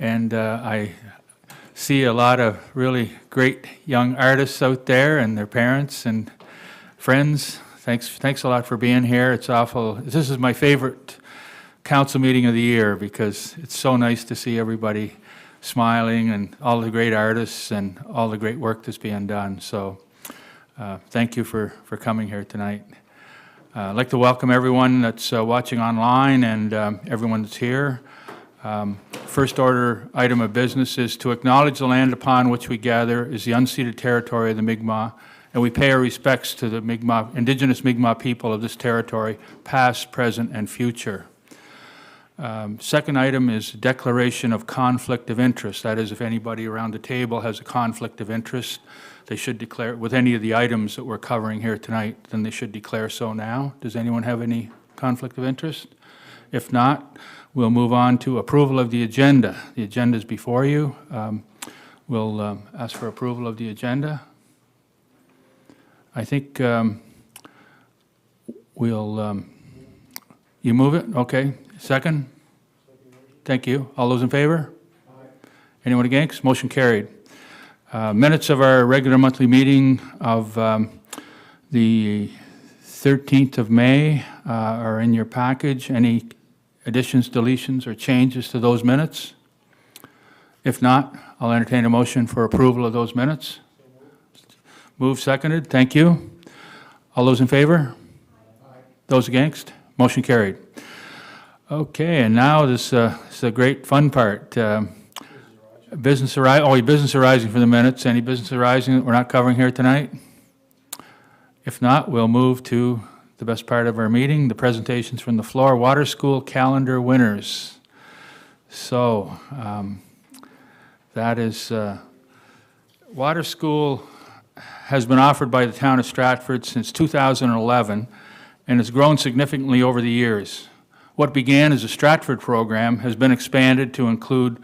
and I see a lot of really great young artists out there and their parents and friends. Thanks a lot for being here. It's awful. This is my favorite council meeting of the year because it's so nice to see everybody smiling and all the great artists and all the great work that's being done. So thank you for coming here tonight. I'd like to welcome everyone that's watching online and everyone that's here. First order item of business is to acknowledge the land upon which we gather is the unceded territory of the Mi'kmaq, and we pay our respects to the Mi'kmaq, indigenous Mi'kmaq people of this territory, past, present, and future. Second item is declaration of conflict of interest. That is, if anybody around the table has a conflict of interest, they should declare, with any of the items that we're covering here tonight, then they should declare so now. Does anyone have any conflict of interest? If not, we'll move on to approval of the agenda. The agenda is before you. We'll ask for approval of the agenda. I think you move it? Okay. Second? Thank you. All those in favor? Aye. Anyone against? Motion carried. Minutes of our regular monthly meeting of the 13th of May are in your package. Any additions, deletions, or changes to those minutes? If not, I'll entertain a motion for approval of those minutes. Moved, seconded. Thank you. All those in favor? Aye. Those against? Motion carried. Okay, and now this is a great fun part. Business arising for the minutes. Any business arising that we're not covering here tonight? If not, we'll move to the best part of our meeting, the presentations from the floor. Water School calendar winners. So that is Water School has been offered by the town of Stratford since 2011 and has grown significantly over the years. What began as a Stratford program has been expanded to include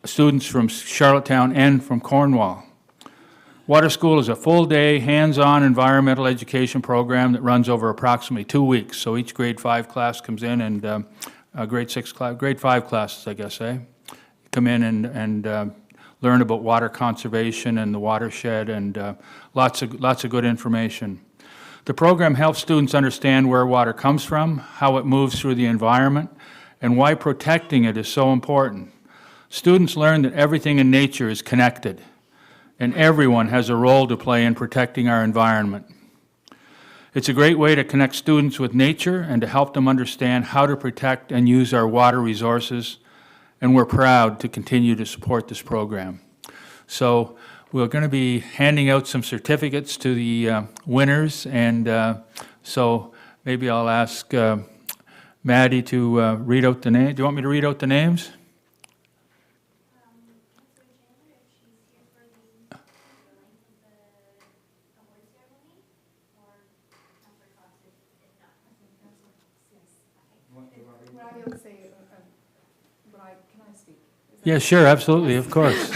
students from Charlottetown and from Cornwall. Water School is a full-day, hands-on environmental education program that runs over approximately 2 weeks. So each grade 5 class comes in, and grade 5 classes, I guess, come in and learn about water conservation and the watershed, and lots of good information. The program helps students understand where water comes from, how it moves through the environment, and why protecting it is so important. Students learn that everything in nature is connected, and everyone has a role to play in protecting our environment. It's a great way to connect students with nature and to help them understand how to protect and use our water resources, and we're proud to continue to support this program. So we're going to be handing out some certificates to the winners, and so maybe I'll ask Maddie to read out the name. Do you want me to read out the names? Yeah, sure, absolutely, of course.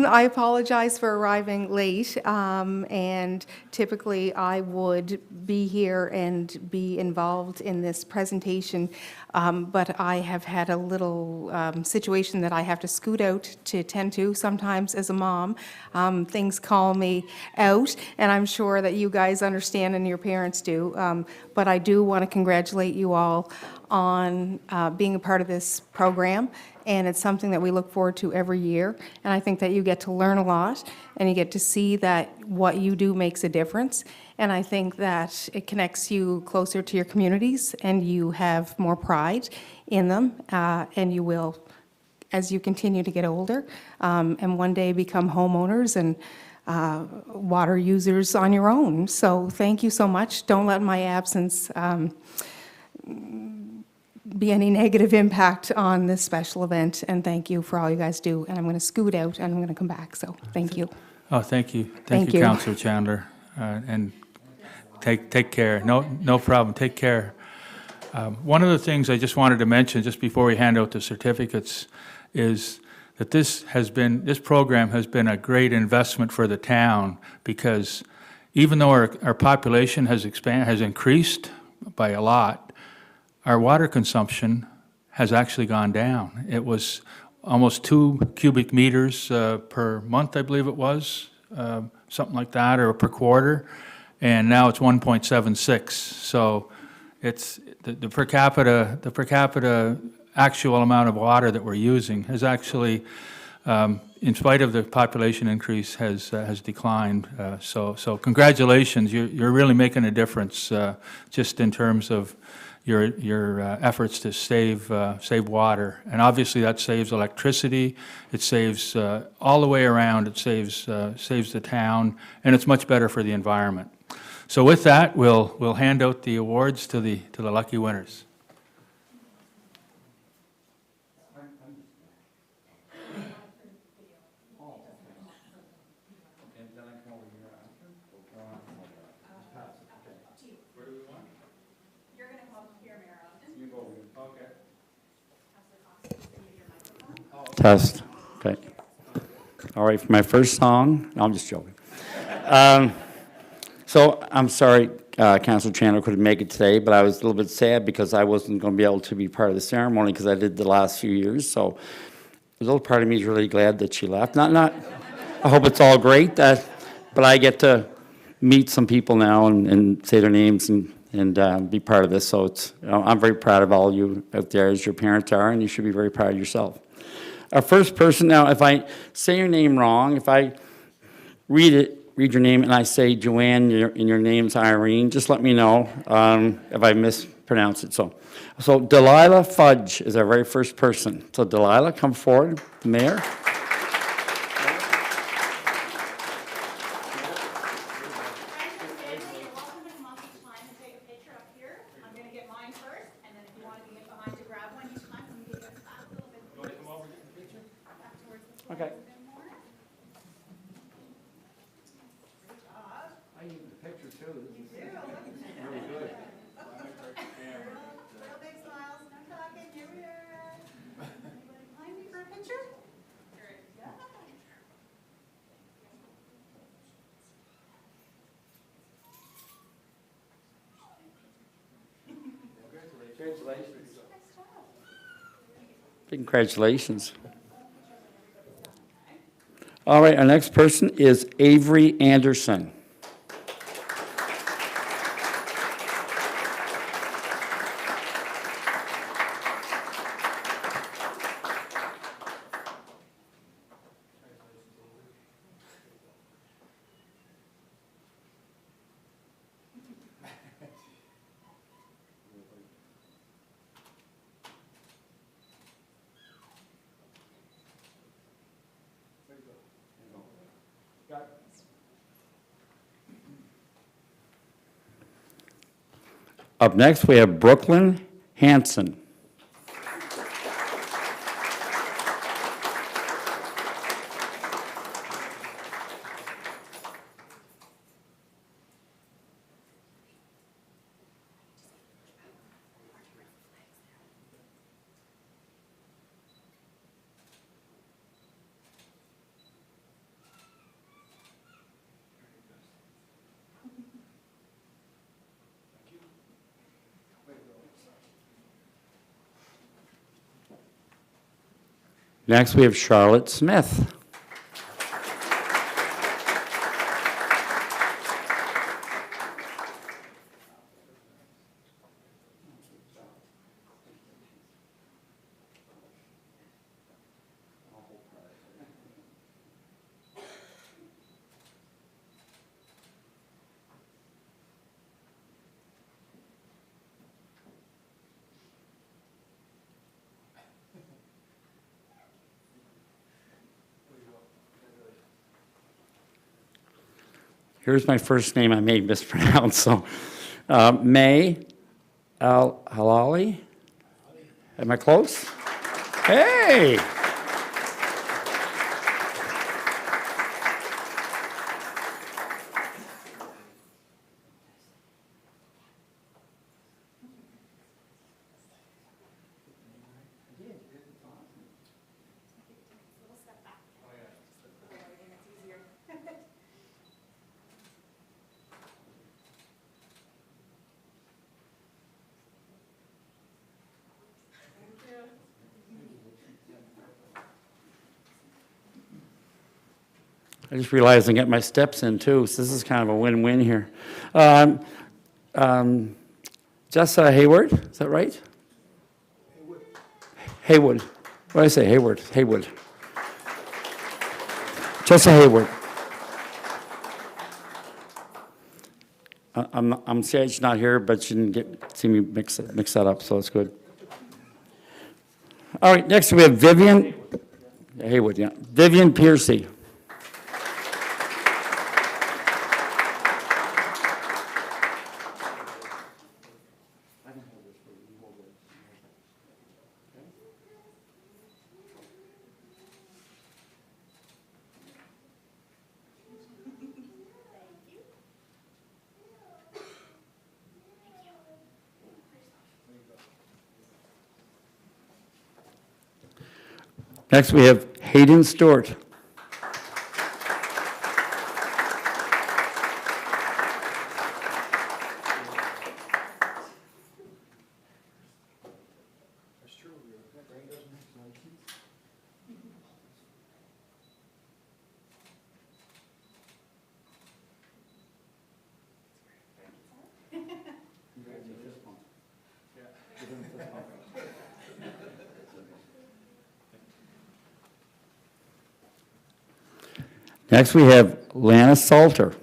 I apologize for arriving late, and typically I would be here and be involved in this presentation, but I have had a little situation that I have to scoot out to tend to. Sometimes as a mom, things call me out, and I'm sure that you guys understand and your parents do, but I do want to congratulate you all on being a part of this program, and it's something that we look forward to every year, and I think that you get to learn a lot, and you get to see that what you do makes a difference, and I think that it connects you closer to your communities, and you have more pride in them, and you will, as you continue to get older, and one day become homeowners and water users on your own. So thank you so much. Don't let my absence be any negative impact on this special event, and thank you for all you guys do. And I'm going to scoot out, and I'm going to come back, so thank you. Oh, thank you. Thank you, Councillor Chandler. And take care. No problem. Take care. One of the things I just wanted to mention, just before we hand out the certificates, is that this program has been a great investment for the town, because even though our population has increased by a lot, our water consumption has actually gone down. It was almost 2 cubic meters per month, I believe it was, something like that, or per quarter, and now it's 1.76. So it's the per capita actual amount of water that we're using has actually, in spite of the population increase, has declined. So congratulations, you're really making a difference just in terms of your efforts to save water. And obviously that saves electricity, it saves all the way around, it saves the town, and it's much better for the environment. So with that, we'll hand out the awards to the lucky winners. Test. Okay. All right, for my first song, no, I'm just joking. So I'm sorry, Councilor Chandler couldn't make it today, but I was a little bit sad because I wasn't going to be able to be part of the ceremony because I did the last few years. So a little part of me is really glad that she left. Not. I hope it's all great, but I get to meet some people now and say their names and be part of this. So it's, I'm very proud of all you out there, as your parents are, and you should be very proud of yourself. Our first person, now, if I say your name wrong, if I read your name and I say Joanne and your name's Irene, just let me know if I mispronounce it. So Delilah Fudge is our very first person. So Delilah, come forward, the mayor. Okay. I need the picture too. You do. Really good. Real big smiles, no talking, here we are. Anybody behind me for a picture? Yeah. Congratulations. Congratulations. All right, our next person is Avery Anderson. Up next, we have Brooklyn Hanson. Next, we have Charlotte Smith. Here's my first name I may mispronounce. So, May Al-Halali. Am I close? Hey! I just realized I get my steps in too, so this is kind of a win-win here. Jessa Hayward, is that right? Haywood. What did I say? Hayward. Haywood. Jessa Hayward. I'm sad she's not here, but she didn't see me mix that up, so it's good. All right, next we have Vivian Haywood, yeah. Vivian Piercy. Next, we have Hayden Stewart. Next, we have Lana Salter.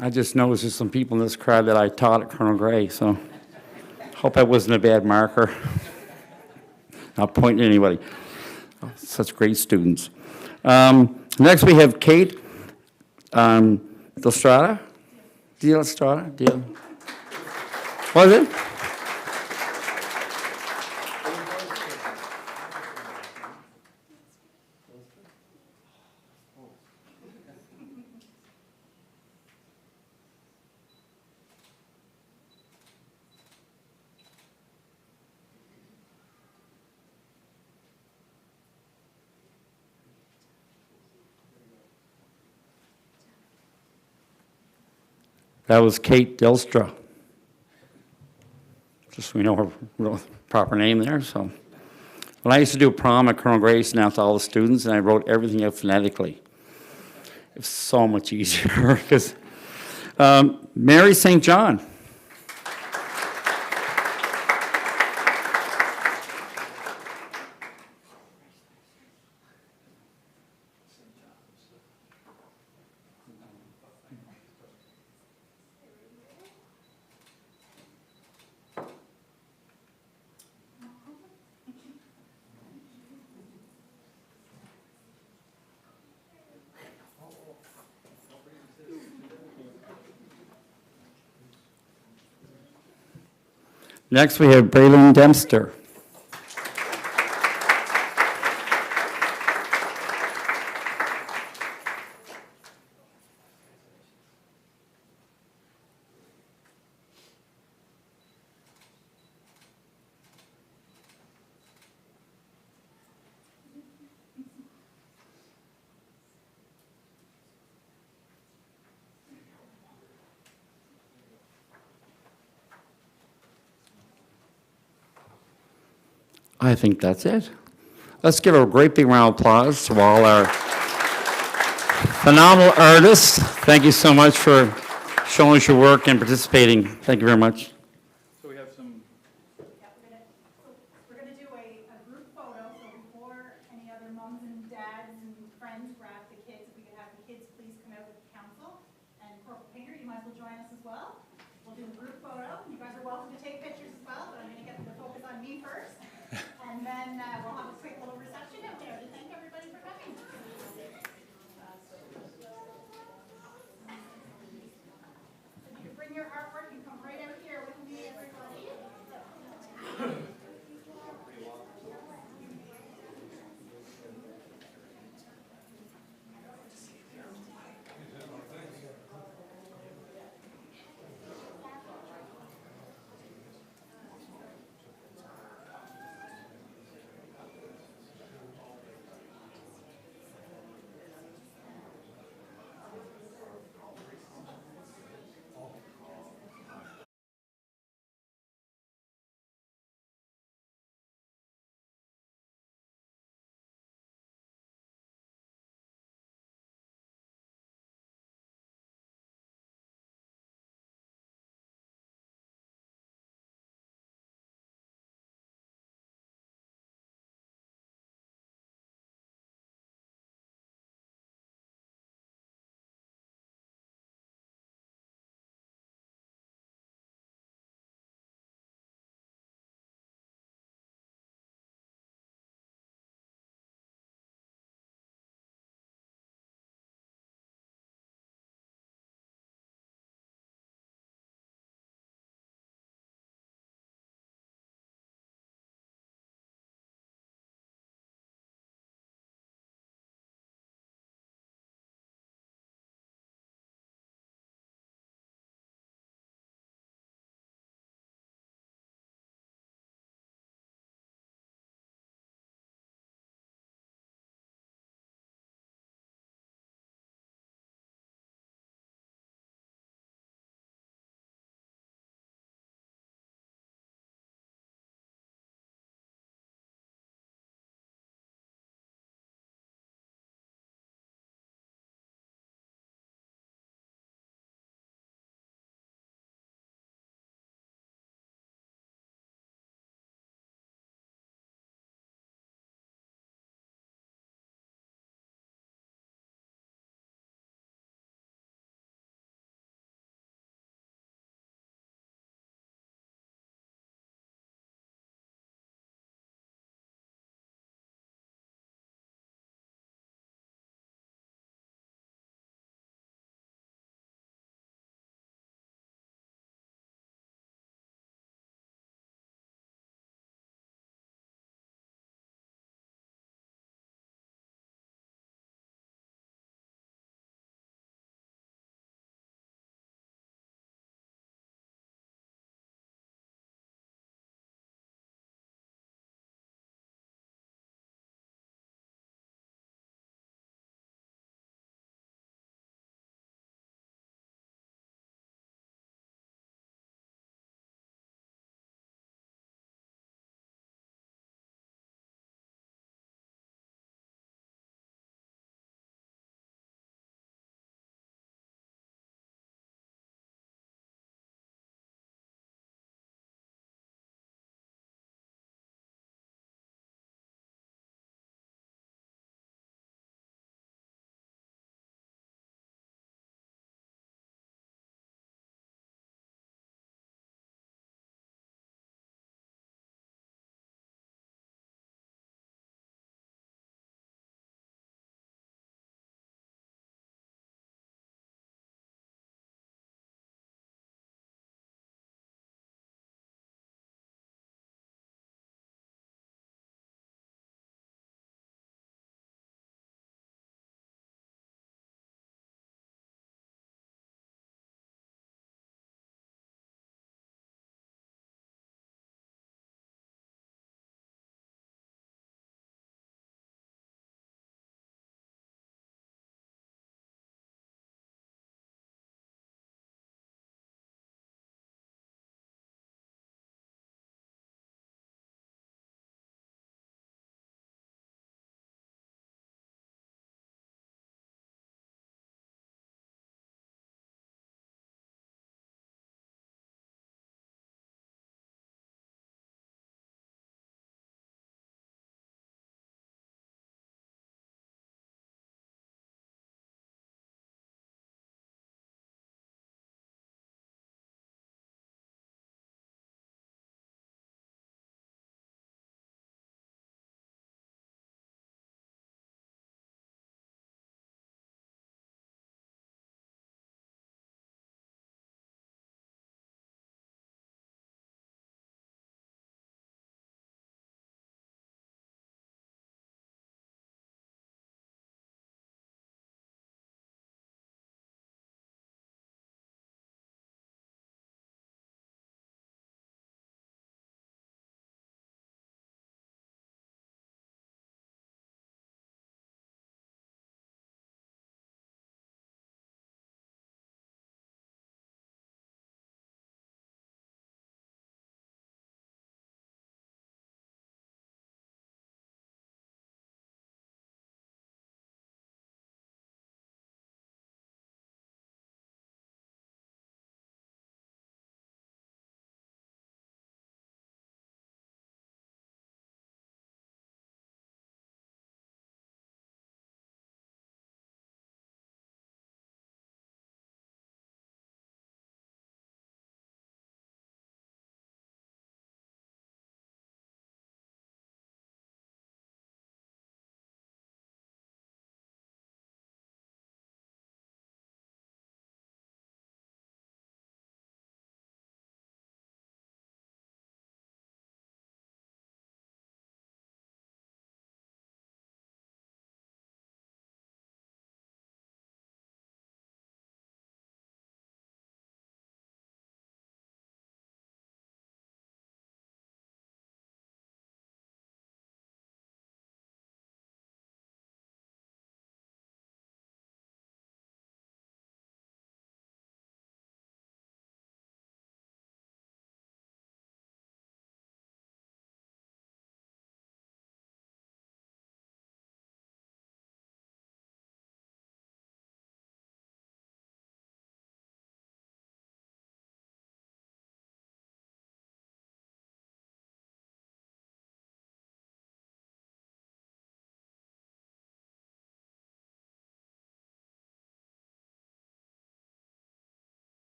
I just noticed there's some people in this crowd that I taught at Colonel Gray, so hope that wasn't a bad marker. Not pointing at anybody. Such great students. Next, we have Kate Delstrada. Delstrada? What is it? That was Kate Delstra. Just so we know her real proper name there. So, when I used to do a prom at Colonel Grace, announced all the students, and I wrote everything out phonetically. It was so much easier because Mary St. John. Next, we have Braylon Dempster. I think that's it. Let's give a great big round of applause to all our phenomenal artists. Thank you so much for showing us your work and participating. Thank you very much. So we have some. Yeah, we're gonna do a group photo, so before any other moms and dads and friends grab the kids, if we could have the kids please come out with the council. And Corporal Painter, you might as well join us as well. We'll do a group photo. You guys are welcome to take pictures as well, but I'm gonna get them to focus on me first. And then we'll have a quick little reception out there to thank everybody for coming. If you bring your artwork and come right out here with me, everybody.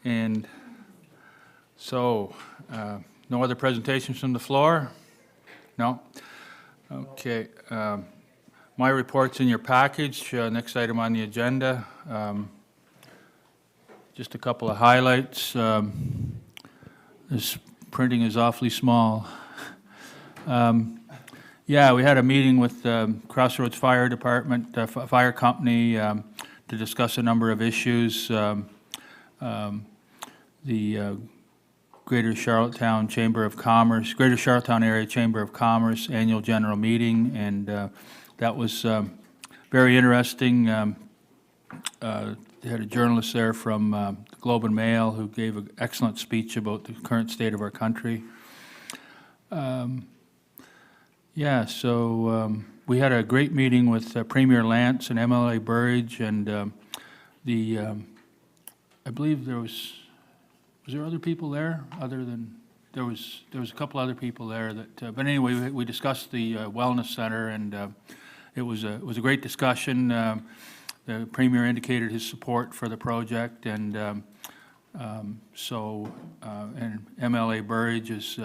And so, no other presentations from the floor? No? Okay. My report's in your package. Next item on the agenda. Just a couple of highlights. This printing is awfully small. Yeah, we had a meeting with Crossroads Fire Department, Fire Company, to discuss a number of issues. The Greater Charlottetown Chamber of Commerce, Greater Charlottetown Area Chamber of Commerce Annual General Meeting, and that was very interesting. They had a journalist there from the Globe and Mail who gave an excellent speech about the current state of our country. Yeah, so we had a great meeting with Premier Lance and MLA Burridge, and I believe was there other people there other than, there was a couple other people there that, but anyway, we discussed the Wellness Center, and it was a great discussion. The Premier indicated his support for the project, and and MLA Burridge is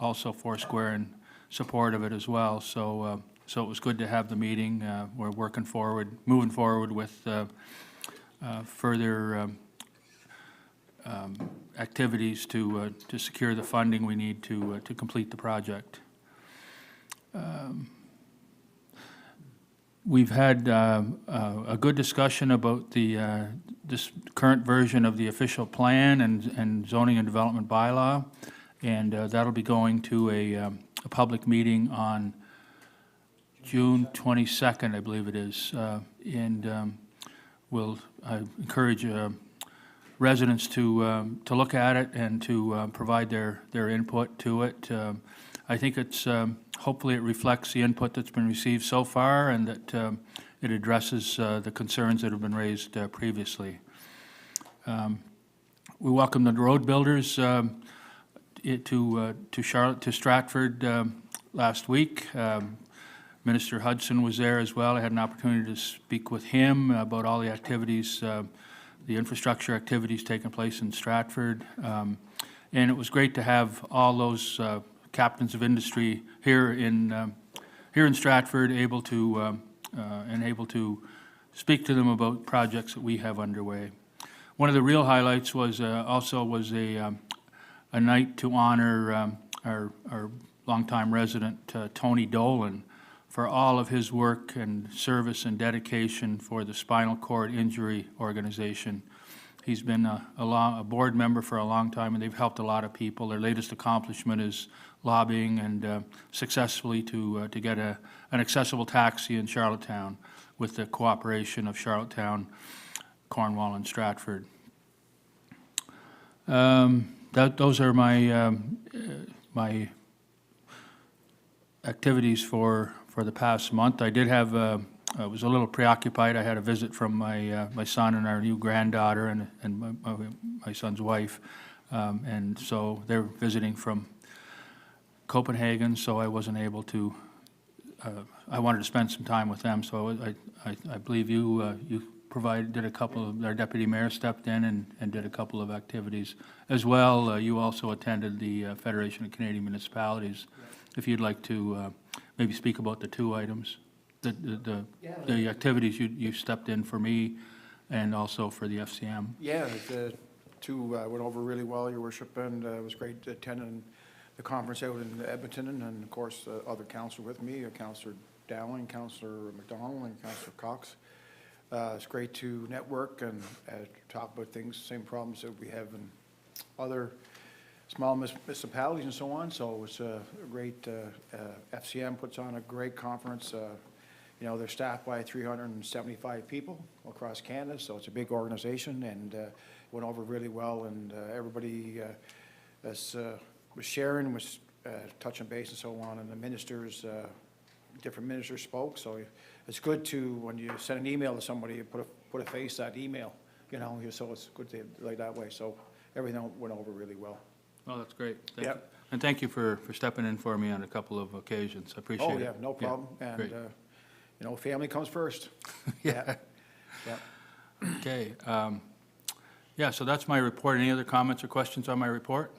also foursquare in support of it as well. So so it was good to have the meeting. We're moving forward with further activities to secure the funding we need to complete the project. We've had a good discussion about this current version of the official plan and zoning and development bylaw, and that'll be going to a public meeting on June 22nd, I believe it is, and I encourage residents to look at it and to provide their input to it. I think it's hopefully it reflects the input that's been received so far, and that it addresses the concerns that have been raised previously. We welcome the road builders to Stratford last week. Minister Hudson was there as well. I had an opportunity to speak with him about all the activities, the infrastructure activities taking place in Stratford. And it was great to have all those captains of industry here in Stratford able to speak to them about projects that we have underway. One of the real highlights was a night to honor our longtime resident Tony Dolan for all of his work and service and dedication for the Spinal Cord Injury Organization. He's been a board member for a long time, and they've helped a lot of people. Their latest accomplishment is lobbying and successfully to get an accessible taxi in Charlottetown with the cooperation of Charlottetown, Cornwall, and Stratford. Those are my my activities for the past month. I did have I was a little preoccupied. I had a visit from my son and our new granddaughter and my son's wife, and so they're visiting from Copenhagen. So I wasn't able to. I wanted to spend some time with them. So I believe you did a couple of, our deputy mayor stepped in and did a couple of activities as well. You also attended the Federation of Canadian Municipalities. If you'd like to maybe speak about the two items, the activities you stepped in for me and also for the FCM. Yeah, the two went over really well, Your Worship, and it was great attending the conference out in Edmonton, and of course other councillors with me, Councillor Dowling, Councillor McDonald, and Councillor Cox. It's great to network and talk about things, same problems that we have in other small municipalities and so on. So it's a great, FCM puts on a great conference. You know, they're staffed by 375 people across Canada, so it's a big organization, and went over really well, and everybody was sharing, was touching base and so on, and the ministers, different ministers spoke, so it's good to, when you send an email to somebody, you put a face to that email, you know, so it's good to like that way. So everything went over really well. Well, that's great. Thank Yep. you. And thank you for stepping in for me on a couple of occasions. I appreciate it. Oh, yeah, no problem. And, great. you know, family comes first. Yeah. Yeah. Okay. Yeah, so that's my report. Any other comments or questions on my report?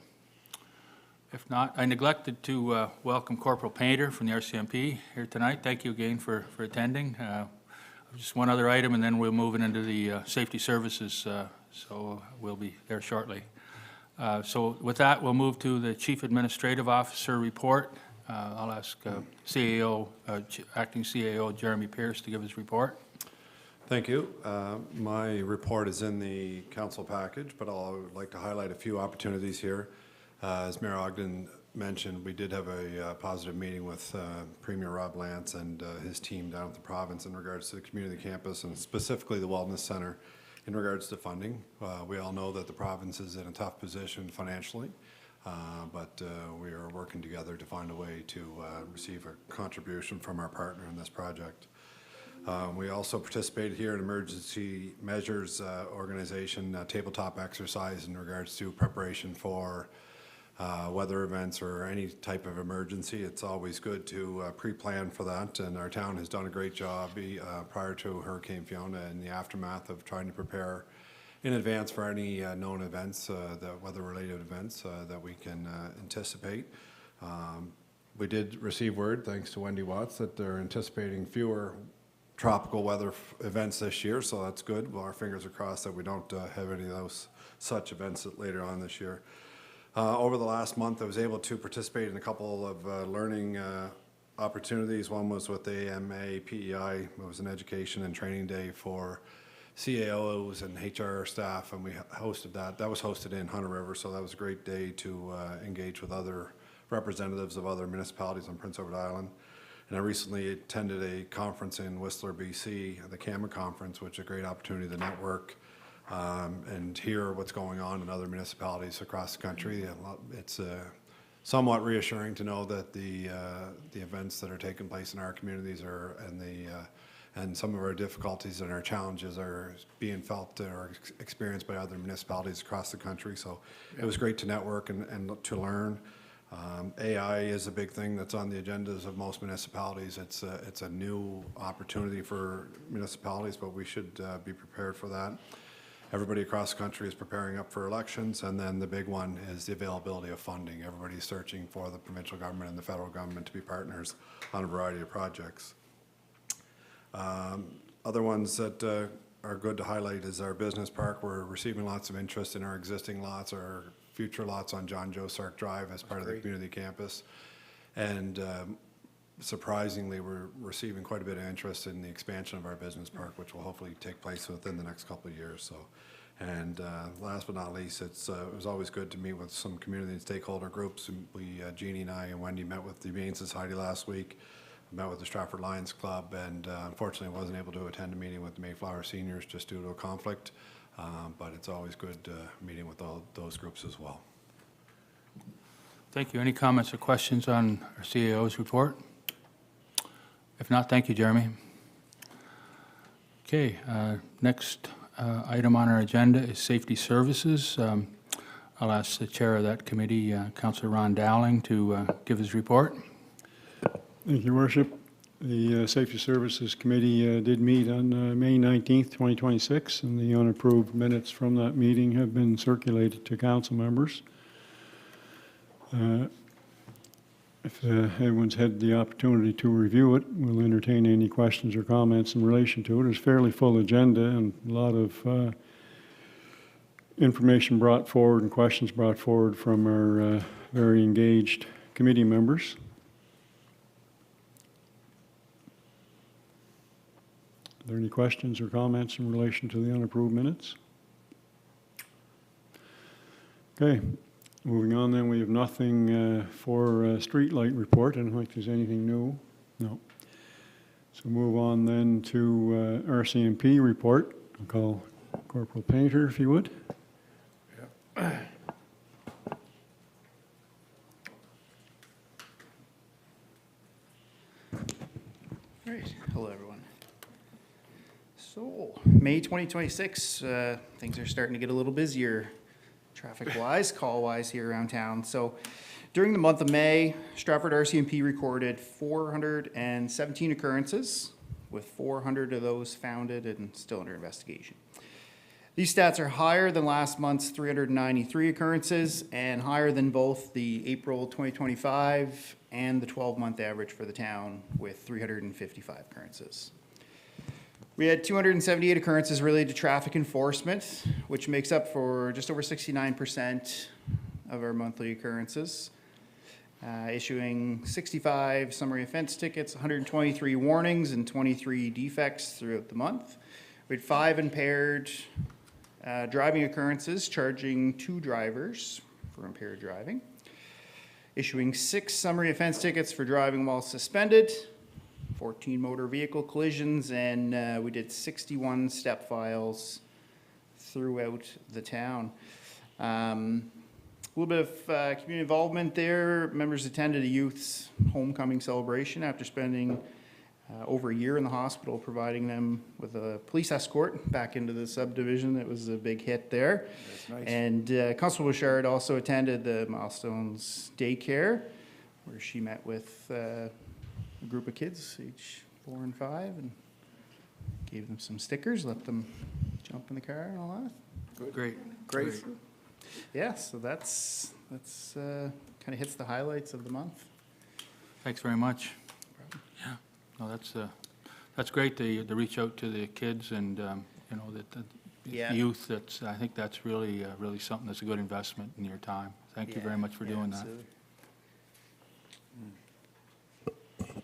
If not, I neglected to welcome Corporal Painter from the RCMP here tonight. Thank you again for attending. Just one other item, and then we'll move into the safety services, so we'll be there shortly. So with that, we'll move to the Chief Administrative Officer report. I'll ask CAO, Acting CAO Jeremy Pierce to give his report. Thank you. My report is in the council package, but I would like to highlight a few opportunities here. As Mayor Ogden mentioned, we did have a positive meeting with Premier Rob Lance and his team down at the province in regards to the community campus and specifically the Wellness Center in regards to funding. We all know that the province is in a tough position financially, but we are working together to find a way to receive a contribution from our partner in this project. We also participated here in Emergency Measures Organization tabletop exercise in regards to preparation for weather events or any type of emergency. It's always good to pre-plan for that, and our town has done a great job prior to Hurricane Fiona in the aftermath of trying to prepare in advance for any known events, the weather-related events that we can anticipate. We did receive word, thanks to Wendy Watts, that they're anticipating fewer tropical weather events this year, so that's good. Well, our fingers are crossed that we don't have any of those such events later on this year. Over the last month, I was able to participate in a couple of learning opportunities. One was with the AMA PEI. It was an education and training day for CAOs and HR staff, and we hosted that. That was hosted in Hunter River, so that was a great day to engage with other representatives of other municipalities on Prince Edward Island. And I recently attended a conference in Whistler, BC, the CAMA conference, which is a great opportunity to network and hear what's going on in other municipalities across the country. It's somewhat reassuring to know that the events that are taking place in our communities and some of our difficulties and our challenges are being felt or experienced by other municipalities across the country. So it was great to network and to learn. AI is a big thing that's on the agendas of most municipalities. It's a new opportunity for municipalities, but we should be prepared for that. Everybody across the country is preparing up for elections, and then the big one is the availability of funding. Everybody's searching for the provincial government and the federal government to be partners on a variety of projects. Other ones that are good to highlight is our business park. We're receiving lots of interest in our existing lots, our future lots on John Joe Sark Drive as part of the community campus. And surprisingly, we're receiving quite a bit of interest in the expansion of our business park, which will hopefully take place within the next couple of years. So, and last but not least, it was always good to meet with some community and stakeholder groups. Jeannie and I and Wendy met with the Humane Society last week, met with the Stratford Lions Club, and unfortunately wasn't able to attend a meeting with the Mayflower Seniors just due to a conflict. But it's always good meeting with all those groups as well. Thank you. Any comments or questions on our CAO's report? If not, thank you, Jeremy. Okay, next item on our agenda is safety services. I'll ask the chair of that committee, Councillor Ron Dowling, to give his report. Thank you, Worship. The Safety Services Committee did meet on May 19th, 2026, and the unapproved minutes from that meeting have been circulated to council members. If everyone's had the opportunity to review it, we'll entertain any questions or comments in relation to it. It's a fairly full agenda and a lot of information brought forward and questions brought forward from our very engaged committee members. Are there any questions or comments in relation to the unapproved minutes? Okay. Moving on then, we have nothing for streetlight report. I don't think there's anything new. No. So move on then to RCMP report. I'll call Corporal Painter, if you would. Yeah. Great. Hello, everyone. So, May 2026, things are starting to get a little busier traffic-wise, call-wise here around town. So during the month of May, Stratford RCMP recorded 417 occurrences, with 400 of those founded and still under investigation. These stats are higher than last month's 393 occurrences and higher than both the April 2025 and the 12-month average for the town with 355 occurrences. We had 278 occurrences related to traffic enforcement, which makes up for just over 69% of our monthly occurrences. Issuing 65 summary offense tickets, 123 warnings, and 23 defects throughout the month. We had 5 impaired driving occurrences, charging 2 drivers for impaired driving. Issuing 6 summary offense tickets for driving while suspended, 14 motor vehicle collisions, and we did 61 step files throughout the town. A little bit of community involvement there. Members attended a youth's homecoming celebration after spending over a year in the hospital, providing them with a police escort back into the subdivision. It was a big hit there. That's nice. And Constable Bouchard also attended the Milestones Daycare, where she met with a group of kids, age 4 and 5, and gave them some stickers, let them jump in the car and all that. Great. Great. Yeah, so that's kind of hits the highlights of the month. Thanks very much. Yeah, no, that's great, to reach out to the kids and, you know, the Yeah. youth. I think that's really, really something that's a good investment in your time. Thank you very much for doing that. Absolutely.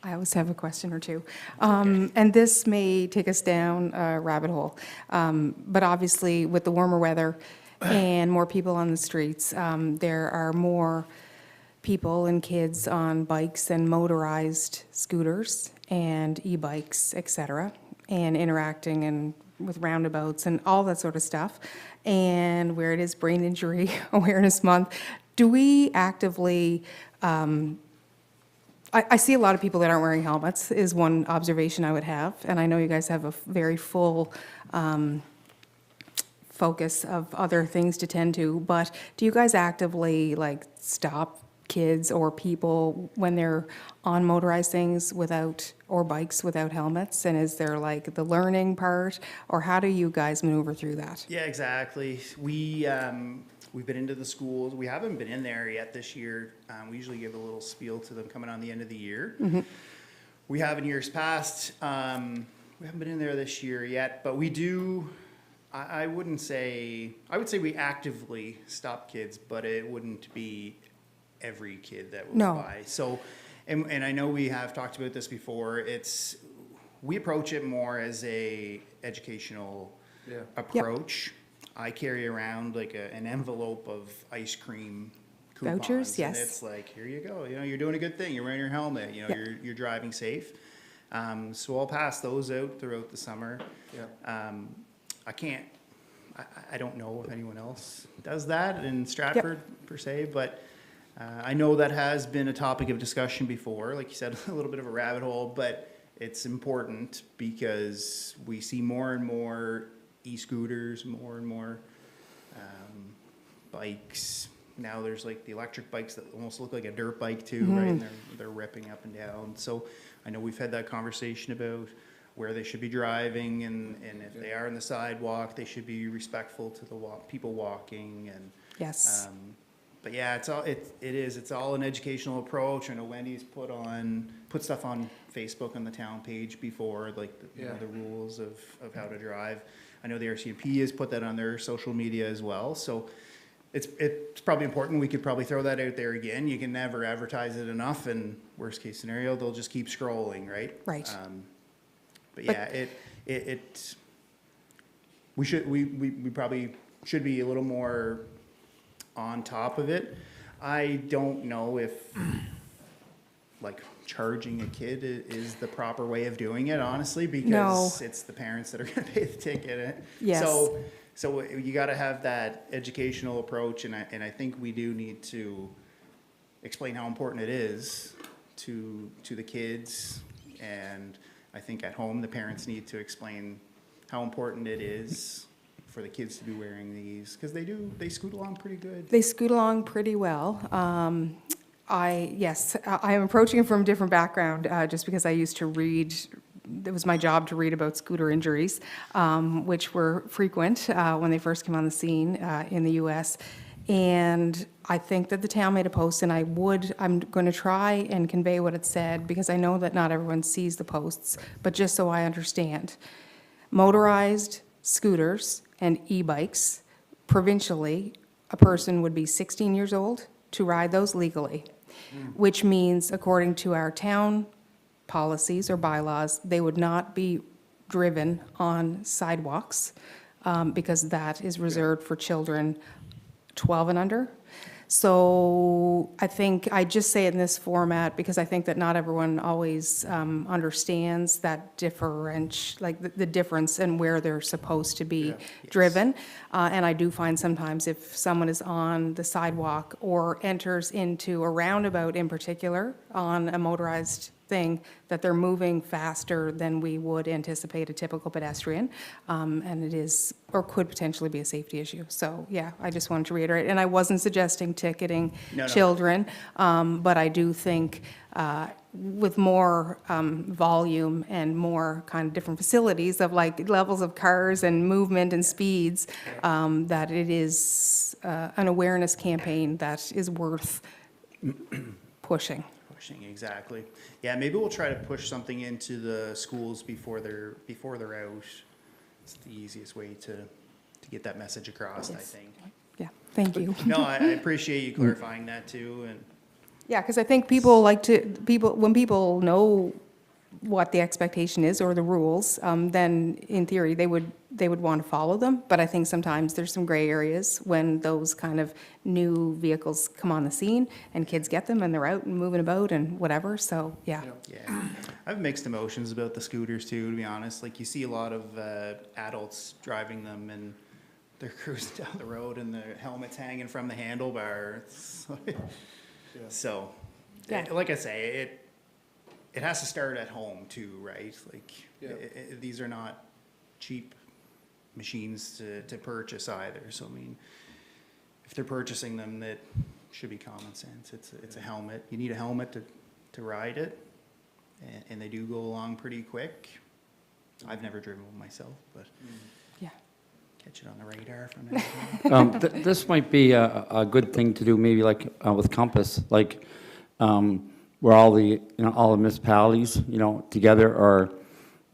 I always have a question or two. And this may take us down a rabbit hole. But obviously, with the warmer weather and more people on the streets, there are more people and kids on bikes and motorized scooters and e-bikes, et cetera, and interacting and with roundabouts and all that sort of stuff. And where it is Brain Injury Awareness Month, do we actively, I see a lot of people that aren't wearing helmets, is one observation I would have. And I know you guys have a very full focus of other things to tend to, but do you guys actively like stop kids or people when they're on motorized things without, or bikes without helmets? And is there like the learning part, or how do you guys maneuver through that? Yeah, exactly. We've been into the schools. We haven't been in there yet this year. We usually give a little spiel to them coming on the end of the year. We have in years past. We haven't been in there this year yet, but we do. I would say we actively stop kids, but it wouldn't be every kid that was by. So, and I know we have talked about this before. We approach it more as a educational approach. I carry around like an envelope of ice cream coupons. Vouchers, yes. And it's like, here you go. You know, you're doing a good thing. You're wearing your helmet. You know, you're driving safe. So I'll pass those out throughout the summer. I don't know if anyone else does that in Stratford per se, but I know that has been a topic of discussion before. Like you said, a little bit of a rabbit hole, but it's important because we see more and more e-scooters, more and more bikes. Now there's like the electric bikes that almost look like a dirt bike too, right? And they're ripping up and down. So I know we've had that conversation about where they should be driving, and if they are on the sidewalk, they should be respectful to the people walking. And Yes. but yeah, it's all an educational approach. I know Wendy's put stuff on Facebook on the town page before, like the rules of how to drive. I know the RCMP has put that on their social media as well. So it's probably important. We could probably throw that out there again. You can never advertise it enough, and worst case scenario, they'll just keep scrolling, right? Right. But yeah, we probably should be a little more on top of it. I don't know if like charging a kid is the proper way of doing it, honestly, because it's the parents that are going to pay the ticket. Yes. So you got to have that educational approach, and I think we do need to explain how important it is to the kids, and I think at home the parents need to explain how important it is for the kids to be wearing these, because they scoot along pretty good. They scoot along pretty well. I am approaching it from a different background, just because I used to read it was my job to read about scooter injuries, which were frequent when they first came on the scene in the US. And I think that the town made a post, and I'm going to try and convey what it said, because I know that not everyone sees the posts, but just so I understand. Motorized scooters and e-bikes, provincially, a person would be 16 years old to ride those legally, which means, according to our town policies or bylaws, they would not be driven on sidewalks, because that is reserved for children 12 and under. So I think I just say it in this format because I think that not everyone always understands that the difference and where they're supposed to be driven. And I do find sometimes if someone is on the sidewalk or enters into a roundabout in particular on a motorized thing, that they're moving faster than we would anticipate a typical pedestrian. And it is, or could potentially be, a safety issue. So, yeah, I just wanted to reiterate. And I wasn't suggesting ticketing children, but I do think with more volume and more kind of different facilities of like levels of cars and movement and speeds, that it is an awareness campaign that is worth pushing. Exactly. Yeah, maybe we'll try to push something into the schools before they're out. It's the easiest way to get that message across, I think. Yeah, thank you. No, I appreciate you clarifying that too, and Yeah, because I think when people know what the expectation is or the rules, then in theory, they would want to follow them. But I think sometimes there's some gray areas when those kind of new vehicles come on the scene and kids get them and they're out and moving about and whatever, so, yeah. yeah. I have mixed emotions about the scooters too, to be honest. Like, you see a lot of adults driving them and they're cruising down the road and their helmet's hanging from the handlebar. So, Yeah. like I say, it has to start at home too, right? Like, these are not cheap machines to purchase either. So, I mean, if they're purchasing them, that should be common sense. It's a helmet. You need a helmet to ride it, and they do go along pretty quick. I've never driven one myself, but Yeah. catch it on the radar from now on. This might be a good thing to do, maybe like with Compass, like where all the municipalities, together are,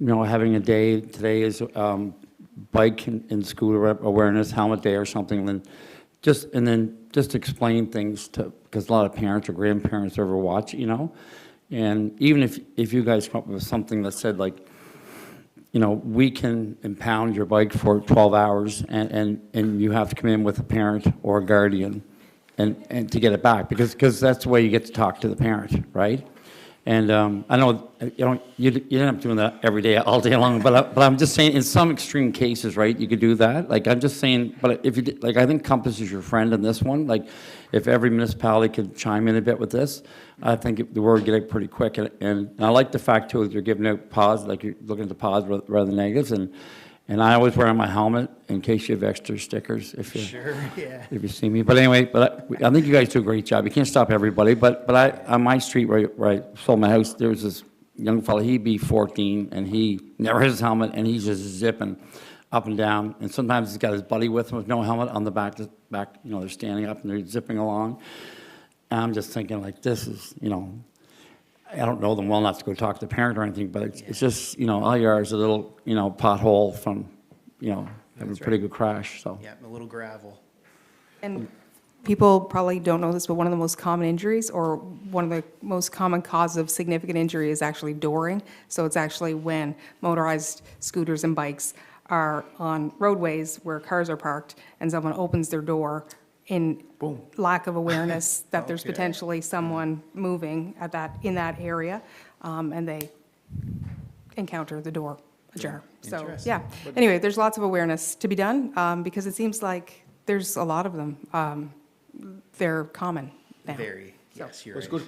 having a day. Today is bike and scooter awareness, helmet day or something, and then just explain things because a lot of parents or grandparents ever watch, and even if you guys come up with something that said like, we can impound your bike for 12 hours and you have to come in with a parent or a guardian and to get it back, because that's the way you get to talk to the parent, right? And I know you end up doing that every day, all day long, but I'm just saying in some extreme cases, right, you could do that. Like, I'm just saying, but if you did, like, I think Compass is your friend in this one. Like, if every municipality could chime in a bit with this, I think the word would get out pretty quick. And I like the fact too that you're giving out positives, like you're looking at the positives rather than negatives. And I always wear my helmet in case you have extra stickers. If you see me. But anyway, I think you guys do a great job. You can't stop everybody. But on my street where I sold my house, there was this young fella. He'd be 14, and he never has his helmet, and he's just zipping up and down. And sometimes he's got his buddy with him with no helmet on the back. They're standing up and they're zipping along. And I'm just thinking, like, this is, I don't know them well enough to go talk to the parent or anything, but it's just, all you are is a little, pothole from, having a pretty good crash, so. Yeah, a little gravel. And people probably don't know this, but one of the most common injuries, or one of the most common causes of significant injury, is actually dooring. So it's actually when motorized scooters and bikes are on roadways where cars are parked and someone opens their door in lack of awareness that there's potentially someone moving in that area, and they encounter the door ajar. So, yeah. Anyway, there's lots of awareness to be done, because it seems like there's a lot of them. They're common now. Very. Yes, you're It's right.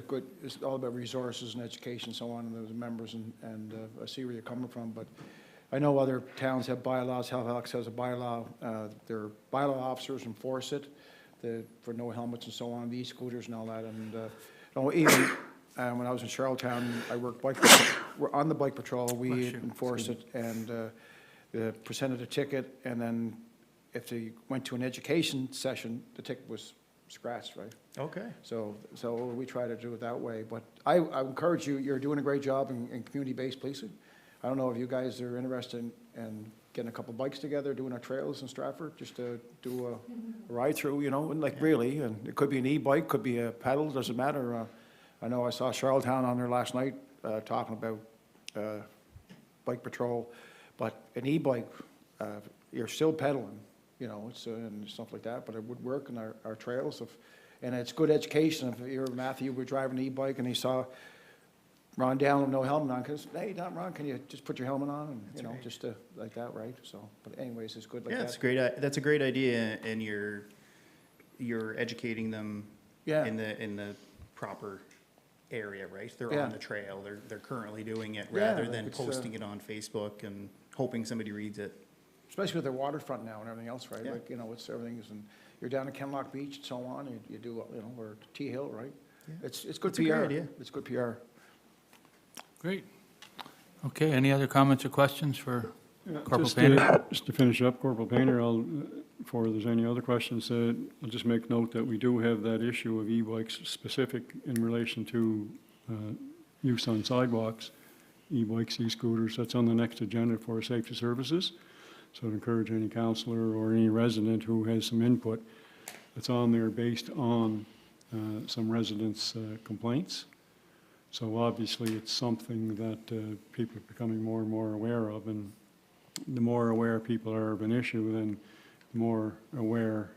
good, it's all about resources and education and so on, and those members, and I see where you're coming from, but I know other towns have bylaws. Halifax has a bylaw. Their bylaw officers enforce it for no helmets and so on, e-scooters and all that. And even when I was in Charlottetown, I worked bike were on the bike patrol, we Bless you. enforced it, and presented a ticket, and then if they went to an education session, the ticket was scratched, right? Okay. So we try to do it that way, but I encourage you, you're doing a great job in community-based policing. I don't know if you guys are interested in getting a couple bikes together, doing our trails in Stratford, just to do a ride-through, you know, and like really, and it could be an e-bike, could be a pedal, doesn't matter. I know I saw Charlottetown on there last night, talking about bike patrol, but an e-bike, you're still pedaling, you know, it's, and stuff like that, but it would work in our trails, and it's good education. If you're Matthew, we're driving an e-bike, and he saw Ron down with no helmet on, because, hey, Ron, can you just put your helmet on, and, you know, just like that, right? So, but anyways, it's good like that. Yeah, it's great. That's a great idea, and you're educating them Yeah. in the proper area, right? They're Yeah. on the trail. They're currently doing it Yeah, rather than it's, posting it on Facebook and hoping somebody reads it. Especially with the waterfront now and everything else, right? Yeah. Like, you know, it's everything's, and you're down at Kenlock Beach and so on, you do, you know, or T Hill, right? Yeah. It's good It's a great PR. idea. It's good PR. Great. Okay, any other comments or questions for Corporal Just Painter? just to finish up, Corporal Painter, before there's any other questions, I'll just make note that we do have that issue of e-bikes specific in relation to use on sidewalks, e-bikes, e-scooters. That's on the next agenda for safety services. So I'd encourage any counselor or any resident who has some input that's on there based on some residents' complaints. So obviously, it's something that people are becoming more and more aware of, and the more aware people are of an issue, then the more aware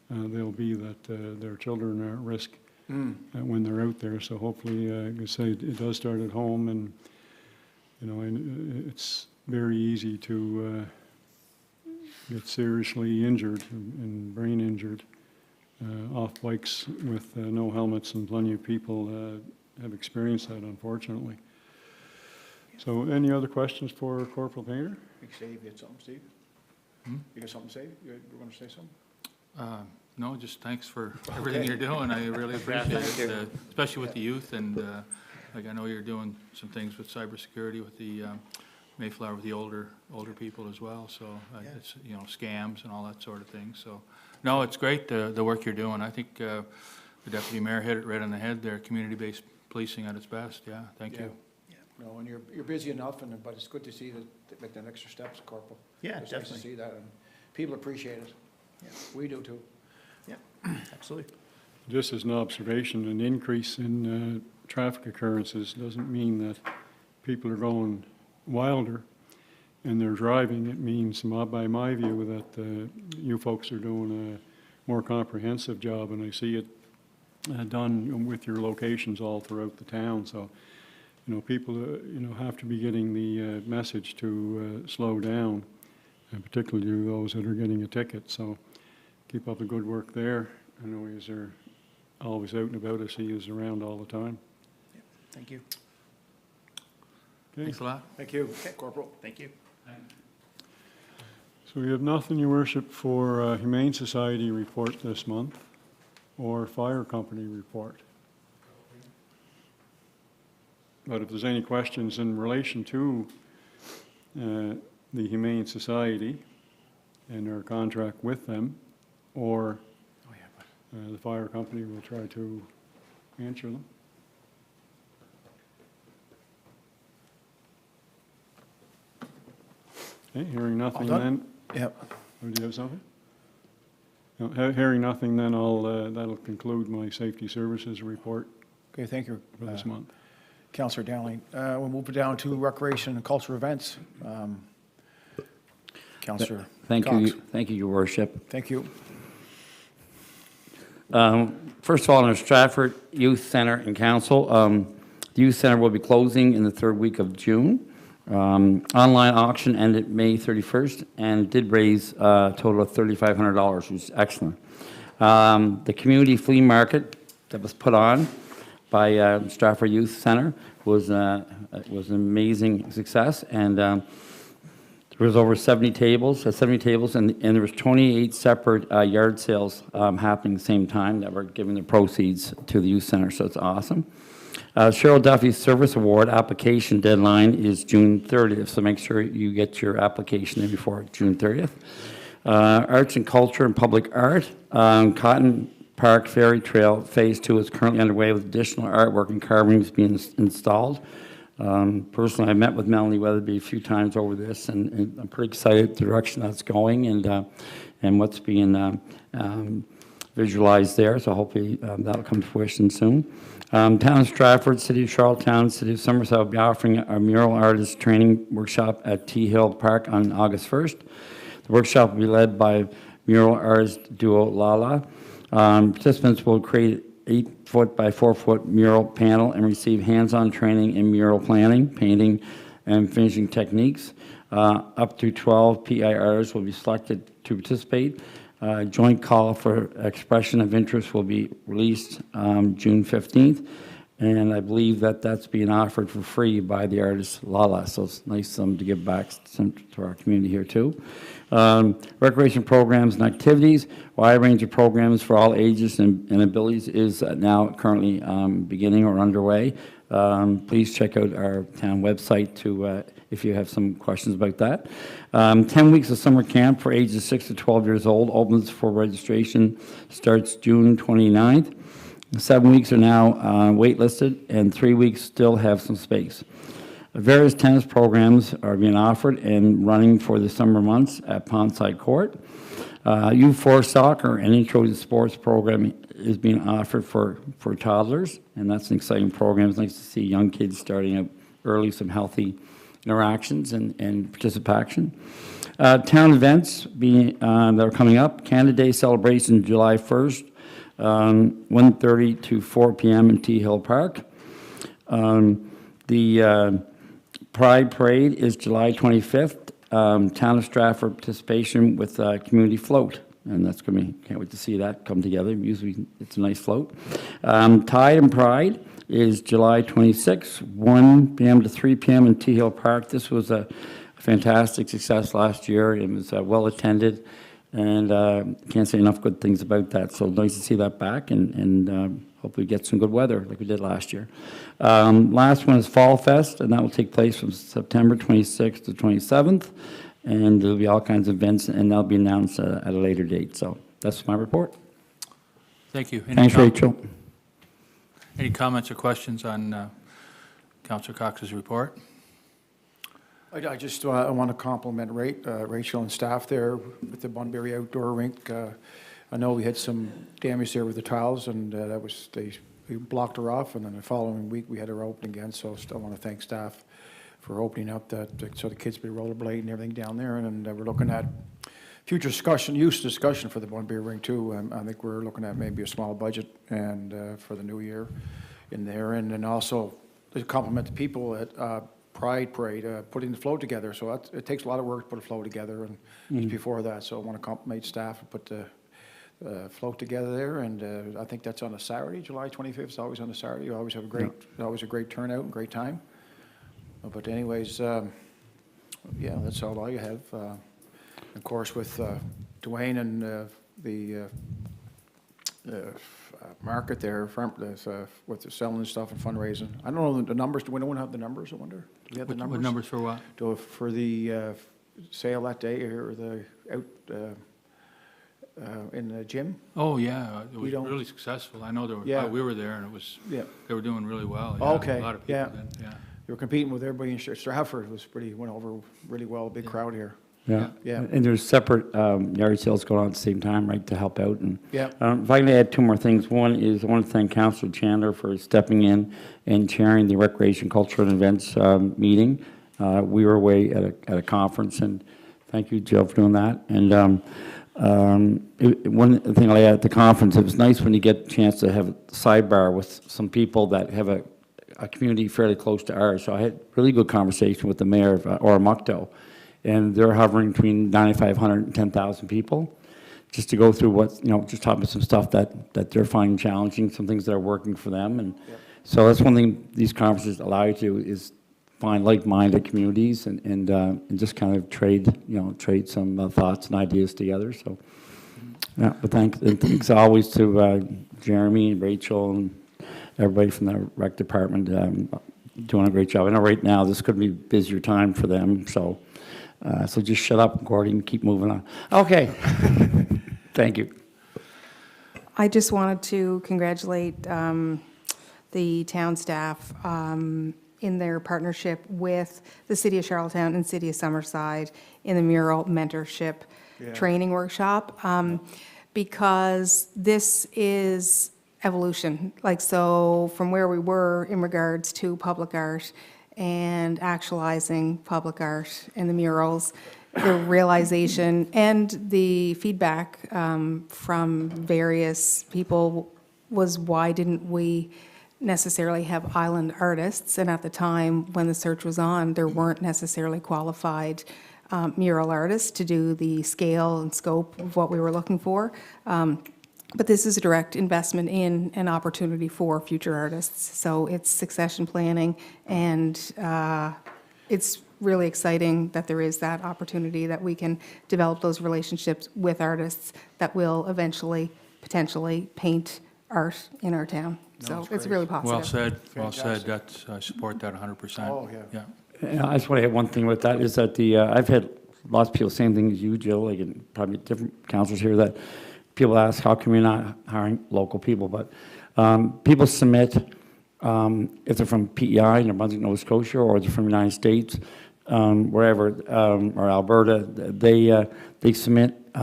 they'll be that their children are at risk when they're out there. So hopefully, like I say, it does start at home, and you know, and it's very easy to get seriously injured and brain injured off bikes with no helmets, and plenty of people have experienced that, unfortunately. So any other questions for Corporal Painter? Steve, you had something, Steve? You got something to say? You were going to say something? No, just thanks for everything you're doing. I really appreciate it, especially with the youth, and like I know you're doing some things with cybersecurity with the Mayflower, with the older people as well, so it's, you know, scams and all that sort of thing. So, no, it's great, the work you're doing. I think the Deputy Mayor hit it right on the head there, community-based policing at its best. Yeah, thank you. No, and you're busy enough, but it's good to see that, make the extra steps, Corporal. Yeah, It's nice to definitely. see that, and people appreciate it. Yeah. We do too. Yeah, absolutely. Just as an observation, an increase in traffic occurrences doesn't mean that people are going wilder and they're driving. It means, by my view, that you folks are doing a more comprehensive job, and I see it done with your locations all throughout the town. So, you know, people, you know, have to be getting the message to slow down, and particularly those that are getting a ticket. So keep up the good work there. I know he's always out and about. I see he's around all the time. Thank you. Okay. Thanks a lot. Thank you, Corporal. Thank you. So we have nothing, Your Worship, for Humane Society report this month or Fire Company report. But if there's any questions in relation to the Humane Society and our contract with them, or the Fire Company, will try to answer them. Okay, hearing nothing All then. done? Yep. Oh, do you have something? No, hearing nothing, then that'll conclude my safety services report Okay, thank you. for this month. Councillor Dowling. We'll move it down to recreation and cultural events. Councillor Thank Cox. you, Your Worship. Thank you. First of all, in our Stratford Youth Center and Council, the Youth Center will be closing in the third week of June. Online auction ended May 31st and did raise a total of $3,500, which is excellent. The community flea market that was put on by Stratford Youth Center was an amazing success, and there was over 70 tables, and there was 28 separate yard sales happening at the same time that were giving the proceeds to the youth center, so it's awesome. Cheryl Duffy's Service Award application deadline is June 30th, so make sure you get your application in before June 30th. Arts and Culture and Public Art, Cotton Park Ferry Trail Phase 2 is currently underway with additional artwork and carvings being installed. Personally, I met with Melanie Weatherby a few times over this, and I'm pretty excited the direction that's going and what's being visualized there, so hopefully that'll come to fruition soon. Town of Stratford, City of Charlottetown, City of Somerset will be offering a mural artist training workshop at T Hill Park on August 1st. The workshop will be led by mural artist duo Lala. Participants will create 8-foot by 4-foot mural panel and receive hands-on training in mural planning, painting, and finishing techniques. Up to 12 PEI artists will be selected to participate. Joint call for expression of interest will be released June 15th, and I believe that that's being offered for free by the artist Lala, so it's nice to give back to our community here too. Recreation programs and activities, wide range of programs for all ages and abilities is now currently beginning or underway. Please check out our town website to if you have some questions about that. 10 weeks of summer camp for ages 6 to 12 years old opens for registration, starts June 29th. 7 weeks are now waitlisted, and 3 weeks still have some space. Various tennis programs are being offered and running for the summer months at Pondside Court. U4 soccer and intro to sports program is being offered for toddlers, and that's an exciting program. It's nice to see young kids starting out early, some healthy interactions and participation. Town events that are coming up. Canada Day celebration July 1st, 1:30 to 4 p.m. in T Hill Park. The Pride Parade is July 25th. Town of Stratford participation with Community Float, and that's going to be, can't wait to see that come together. Usually it's a nice float. Tide and Pride is July 26th, 1 p.m. to 3 p.m. in T Hill Park. This was a fantastic success last year. It was well attended, and can't say enough good things about that. So nice to see that back, and hopefully get some good weather like we did last year. Last one is Fall Fest, and that will take place from September 26th to 27th, and there'll be all kinds of events, and that'll be announced at a later date. So that's my report. Thank you. Thanks, Rachel. Any comments or questions on Councillor Cox's report? I just I want to compliment Rachel and staff there with the Bunbury Outdoor Rink. I know we had some damage there with the tiles, and that was they blocked her off, and then the following week we had her open again. So I want to thank staff for opening up that so the kids be rollerblading and everything down there. And we're looking at future use discussion for the Bunbury Rink too. I think we're looking at maybe a small budget and for the new year in there, and then also to compliment the people at Pride Parade putting the float together. So it takes a lot of work to put a float together, and just before that, so I want to compliment staff and put the float together there, and I think that's on a Saturday, July 25th. It's always on a Saturday. You always have always a great turnout and great time. But anyways, yeah, that's all I have. Of course, with Dwayne and the market there, with the selling stuff and fundraising. I don't know the numbers. Do we don't have the numbers? I wonder. Do we have the numbers? What numbers for what? For the sale that day, or the out in the gym? Oh, yeah, it We was don't- really successful. I know there were, Yeah. we were there, and it was, Yeah. they were doing really well. Oh, Yeah, okay, A lot of people yeah. did, yeah. You were competing with everybody in Stratford. It was went over really well. Big crowd here. Yeah. Yeah. And there's separate yard sales going on at the same time, right, to help out. And Yeah. if I can add two more things. One is I want to thank Councillor Chandler for stepping in and chairing the Recreation, Culture, and Events meeting. We were away at a conference, and thank you, Jill, for doing that. And one thing I had at the conference, it was nice when you get a chance to have a sidebar with some people that have a community fairly close to ours. So I had really good conversation with the mayor of Oromocto, and they're hovering between 9,500 and 10,000 people, just to go through what, just talk about some stuff that they're finding challenging, some things that are working for them. And so that's one thing these conferences allow you to do, is find like-minded communities and just kind of trade some thoughts and ideas together. So, yeah, but thanks always to Jeremy and Rachel and everybody from the rec department doing a great job. I know right now this could be a busier time for them, so so just shut up, Gordy, and keep moving on. Okay. Thank you. I just wanted to congratulate the town staff in their partnership with the City of Charlottetown and City of Summerside in the mural mentorship training workshop, because this is evolution. Like, so from where we were in regards to public art and actualizing public art and the murals, the realization and the feedback from various people was, why didn't we necessarily have island artists? And at the time when the search was on, there weren't necessarily qualified mural artists to do the scale and scope of what we were looking for. But this is a direct investment in an opportunity for future artists. So it's succession planning, and it's really exciting that there is that opportunity, that we can develop those relationships with artists that will eventually, potentially paint art in our town. So it's really positive. Well said, well said. That's, I support that 100%. Oh, yeah. Yeah. Yeah, I just want to add one thing with that, is that I've had lots of people, same thing as you, Jill, like, and probably different councils here, that people ask, how come you're not hiring local people? But people submit, if they're from PEI, New Brunswick, Nova Scotia, or they're from the United States, wherever, or Alberta, they submit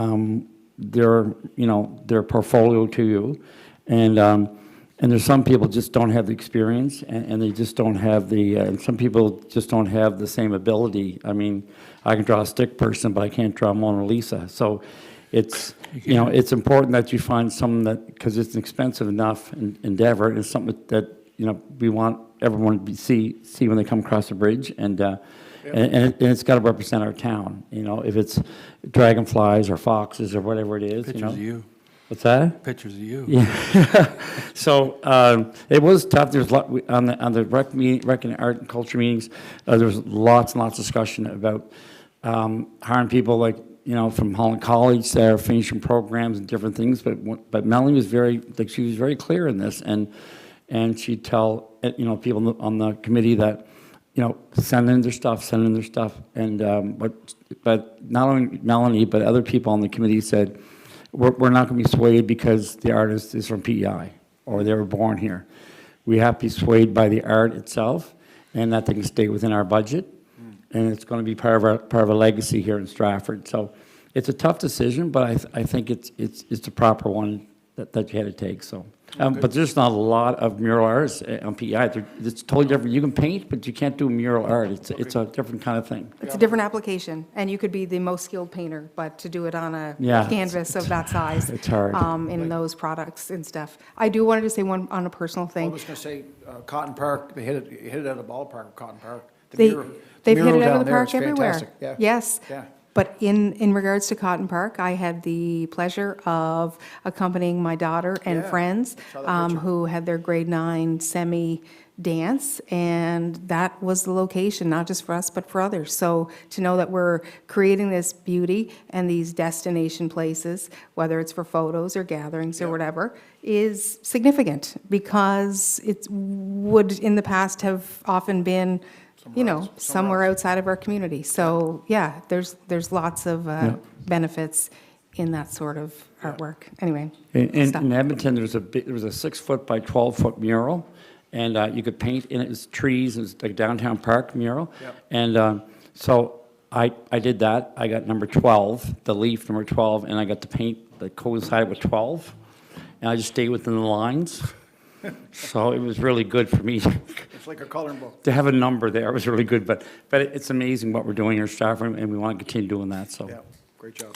their portfolio to you, and there's some people just don't have the experience, and they just don't have and some people just don't have the same ability. I mean, I can draw a stick person, but I can't draw Mona Lisa. So it's, it's important that you find someone that, because it's an expensive enough endeavor, and it's something that, we want everyone to see when they come across the bridge, and it's got to represent our town, if it's dragonflies or foxes or whatever it is. Pictures of you. What's that? Pictures of you. Yeah. So it was tough. There's on the rec and art and culture meetings. There was lots and lots of discussion about hiring people like from Holland College that are finishing programs and different things. But Melanie was she was very clear in this, and she'd tell people on the committee that send in their stuff, and but not only Melanie but other people on the committee said, we're not going to be swayed because the artist is from PEI or they were born here. We have to be swayed by the art itself, and that they can stay within our budget, and it's going to be part of a legacy here in Stratford. So it's a tough decision, but I think it's the proper one that you had to take. So, but there's not a lot of mural artists on PEI. It's totally different. You can paint, but you can't do mural art. It's a different kind of thing. It's a different application, and you could be the most skilled painter, but to do it on a canvas of that size. It's hard. In those products and stuff. I do wanted to say one on a personal I thing. was going to say, Cotton Park, they hit it out of the ballpark of Cotton Park. They've hit it out of the park everywhere. Fantastic. Yeah. Yes. Yeah. But in regards to Cotton Park, I had the pleasure of accompanying my daughter and Yeah, friends saw that picture. who had their grade 9 semi dance, and that was the location, not just for us, but for others. So to know that we're creating this beauty and these destination places, whether it's for photos or gatherings or whatever, is significant, because it would in the past have often been somewhere outside of our community. So yeah, there's lots of benefits in that sort of artwork. Anyway, in Edmonton, there was a 6-foot by 12-foot mural, and you could paint in it. It was trees. It was like a downtown park mural, and so I did that. I got number 12, the leaf number 12, and I got to paint that coincided with 12, and I just stayed within the lines. So it was really good for me. It's like a coloring book. To have a number there was really good, but it's amazing what we're doing here in Stratford, and we want to continue doing that. So, Yeah, great job.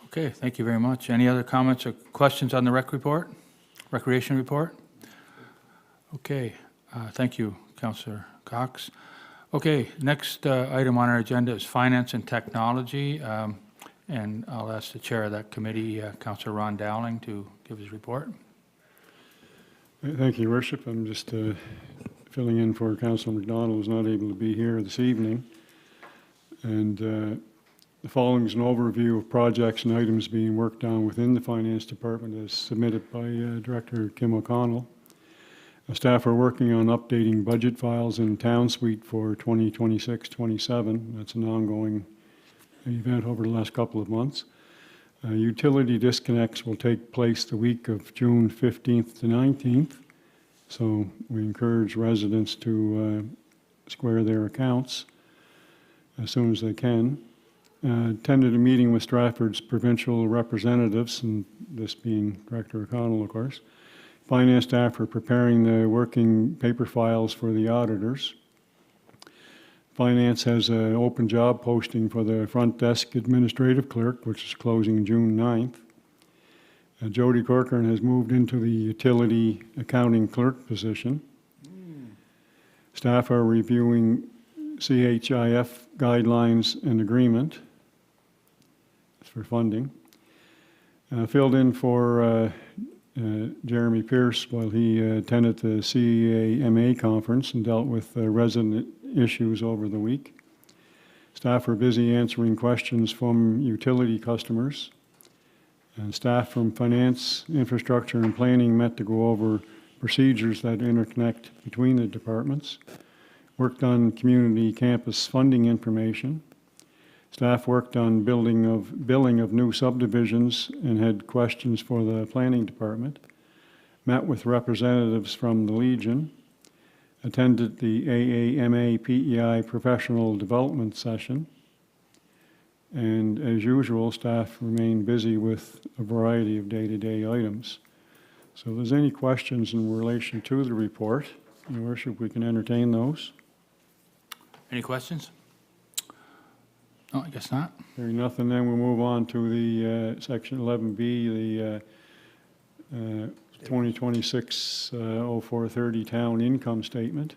Okay, thank you very much. Any other comments or questions on the recreation report? Okay, thank you, Councillor Cox. Okay, next item on our agenda is finance and technology, and I'll ask the chair of that committee, Councillor Ron Dowling, to give his report. Thank you, Worship. I'm just filling in for Councillor McDonald, who's not able to be here this evening. And the following is an overview of projects and items being worked on within the Finance Department as submitted by Director Kim O'Connell. Staff are working on updating budget files in Town Suite for 2026-27. That's an ongoing event over the last couple of months. Utility disconnects will take place the week of June 15th to 19th. So we encourage residents to square their accounts as soon as they can. Attended a meeting with Stratford's provincial representatives, and this being Director O'Connell, of course. Finance staff are preparing the working paper files for the auditors. Finance has an open job posting for the front desk administrative clerk, which is closing June 9th. Jody Corcoran has moved into the utility accounting clerk position. Staff are reviewing CHIF guidelines and agreement for funding. Filled in for Jeremy Pierce while he attended the CAMA conference and dealt with resident issues over the week. Staff are busy answering questions from utility customers. And staff from finance, infrastructure, and planning met to go over procedures that interconnect between the departments. Worked on community campus funding information. Staff worked on billing of new subdivisions and had questions for the planning department. Met with representatives from the Legion. Attended the AAMA PEI professional development session. And as usual, staff remain busy with a variety of day-to-day items. So if there's any questions in relation to the report, Your Worship, we can entertain those. Any questions? No, I guess not. Hearing nothing, then we'll move on to the section 11B, the 2026-0430 town income statement.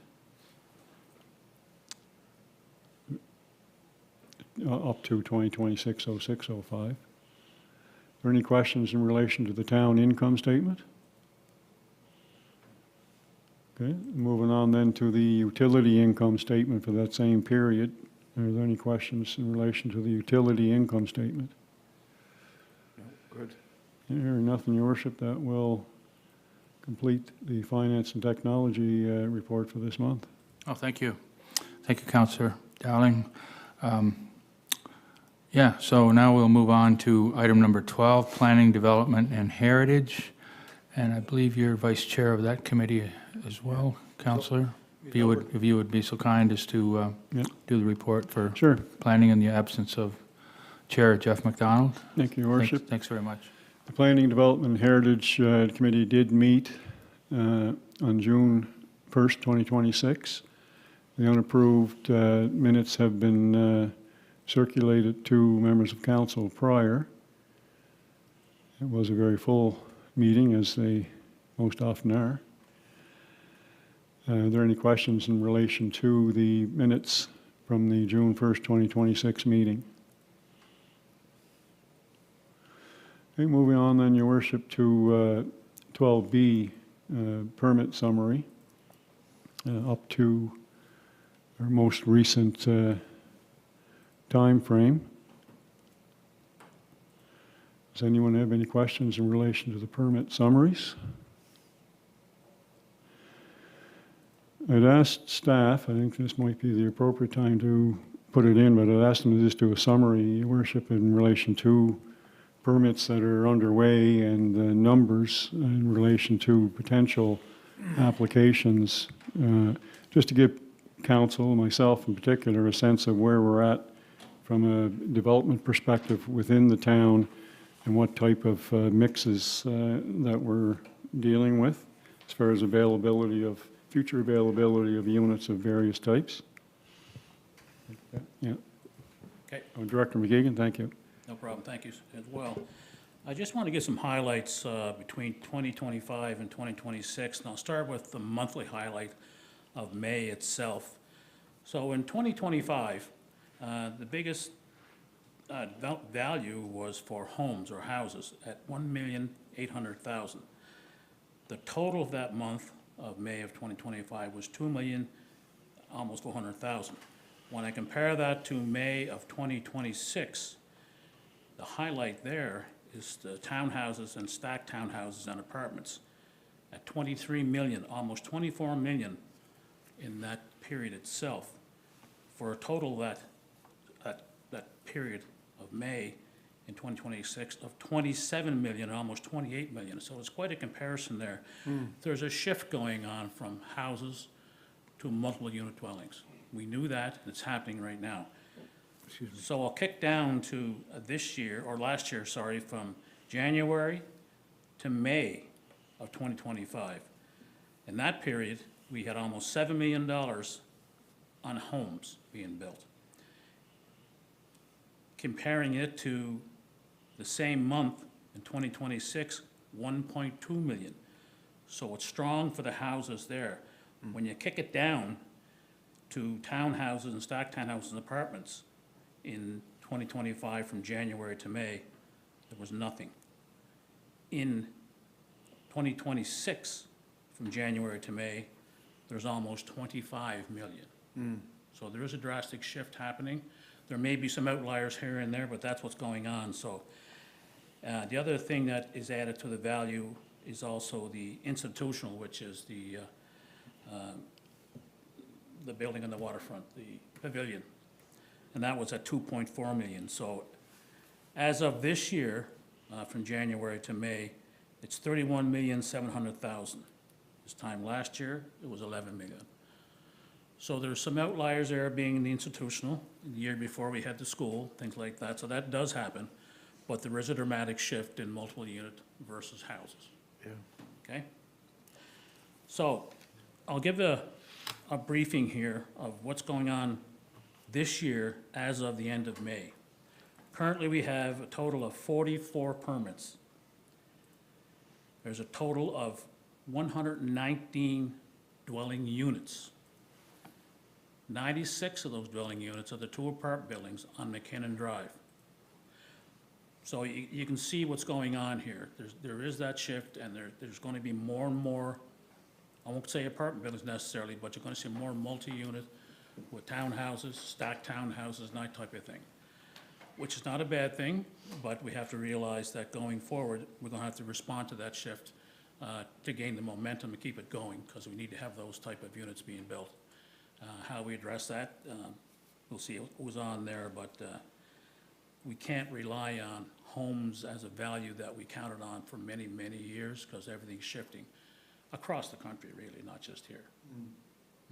Up to 2026-0605. Are there any questions in relation to the town income statement? Okay, moving on then to the utility income statement for that same period. Are there any questions in relation to the utility income statement? No, good. Hearing nothing, Your Worship, that will complete the finance and technology report for this month. Oh, thank you. Thank you, Councillor Dowling. Yeah, so now we'll move on to item number 12, Planning, Development, and Heritage. And I believe you're Vice Chair of that committee as well, Councillor. If you would be so kind as to do the report for Sure. planning in the absence of Chair Jeff McDonald. Thank you, Your Worship. Thanks very much. The Planning, Development, and Heritage Committee did meet on June 1st, 2026. The unapproved minutes have been circulated to members of council prior. It was a very full meeting, as they most often are. Are there any questions in relation to the minutes from the June 1st, 2026 meeting? Okay, moving on then, Your Worship, to 12B, permit summary, up to our most recent time frame. Does anyone have any questions in relation to the permit summaries? I'd asked staff, I think this might be the appropriate time to put it in, but I'd asked them to just do a summary, Your Worship, in relation to permits that are underway and the numbers in relation to potential applications, just to give council, myself in particular, a sense of where we're at from a development perspective within the town and what type of mixes that we're dealing with as far as future availability of units of various types. Yeah. Okay. Director McGeegan, thank you. No problem, thank you as well. I just want to give some highlights between 2025 and 2026, and I'll start with the monthly highlight of May itself. So in 2025, the biggest value was for homes or houses at $1,800,000. The total of that month of May of 2025 was almost $400,000. When I compare that to May of 2026, the highlight there is the townhouses and stacked townhouses and apartments. at 23 million, almost 24 million in that period itself, for a total that period of May in 2026 of 27 million, almost 28 million. So it's quite a comparison there. There's a shift going on from houses to multiple unit dwellings. We knew that, and it's happening right now. So I'll kick down to this year, or last year, sorry, from January to May of 2025. In that period, we had almost $7 million on homes being built. Comparing it to the same month in 2026, 1.2 million. So it's strong for the houses there. When you kick it down to townhouses and stacked townhouses and apartments in 2025 from January to May, there was nothing. In 2026, from January to May, there's almost 25 million. So there is a drastic shift happening. There may be some outliers here and there, but that's what's going on. So the other thing that is added to the value is also the institutional, which is the building on the waterfront, the pavilion. And that was at 2.4 million. So as of this year, from January to May, it's 31,700,000. This time last year, it was 11 million. So there's some outliers there being the institutional. The year before, we had the school, things like that. So that does happen, but there is a dramatic shift in multiple unit versus houses. Yeah. Okay? So I'll give a briefing here of what's going on this year as of the end of May. Currently, we have a total of 44 permits. There's a total of 119 dwelling units. 96 of those dwelling units are the two apartment buildings on McKinnon Drive. So you can see what's going on here. There is that shift, and there's going to be more and more, I won't say apartment buildings necessarily, but you're going to see more multi-unit with townhouses, stacked townhouses, and that type of thing, which is not a bad thing, but we have to realize that going forward, we're going to have to respond to that shift to gain the momentum and keep it going, because we need to have those type of units being built. How we address that, we'll see what was on there, but we can't rely on homes as a value that we counted on for many, many years, because everything's shifting across the country, really, not just here.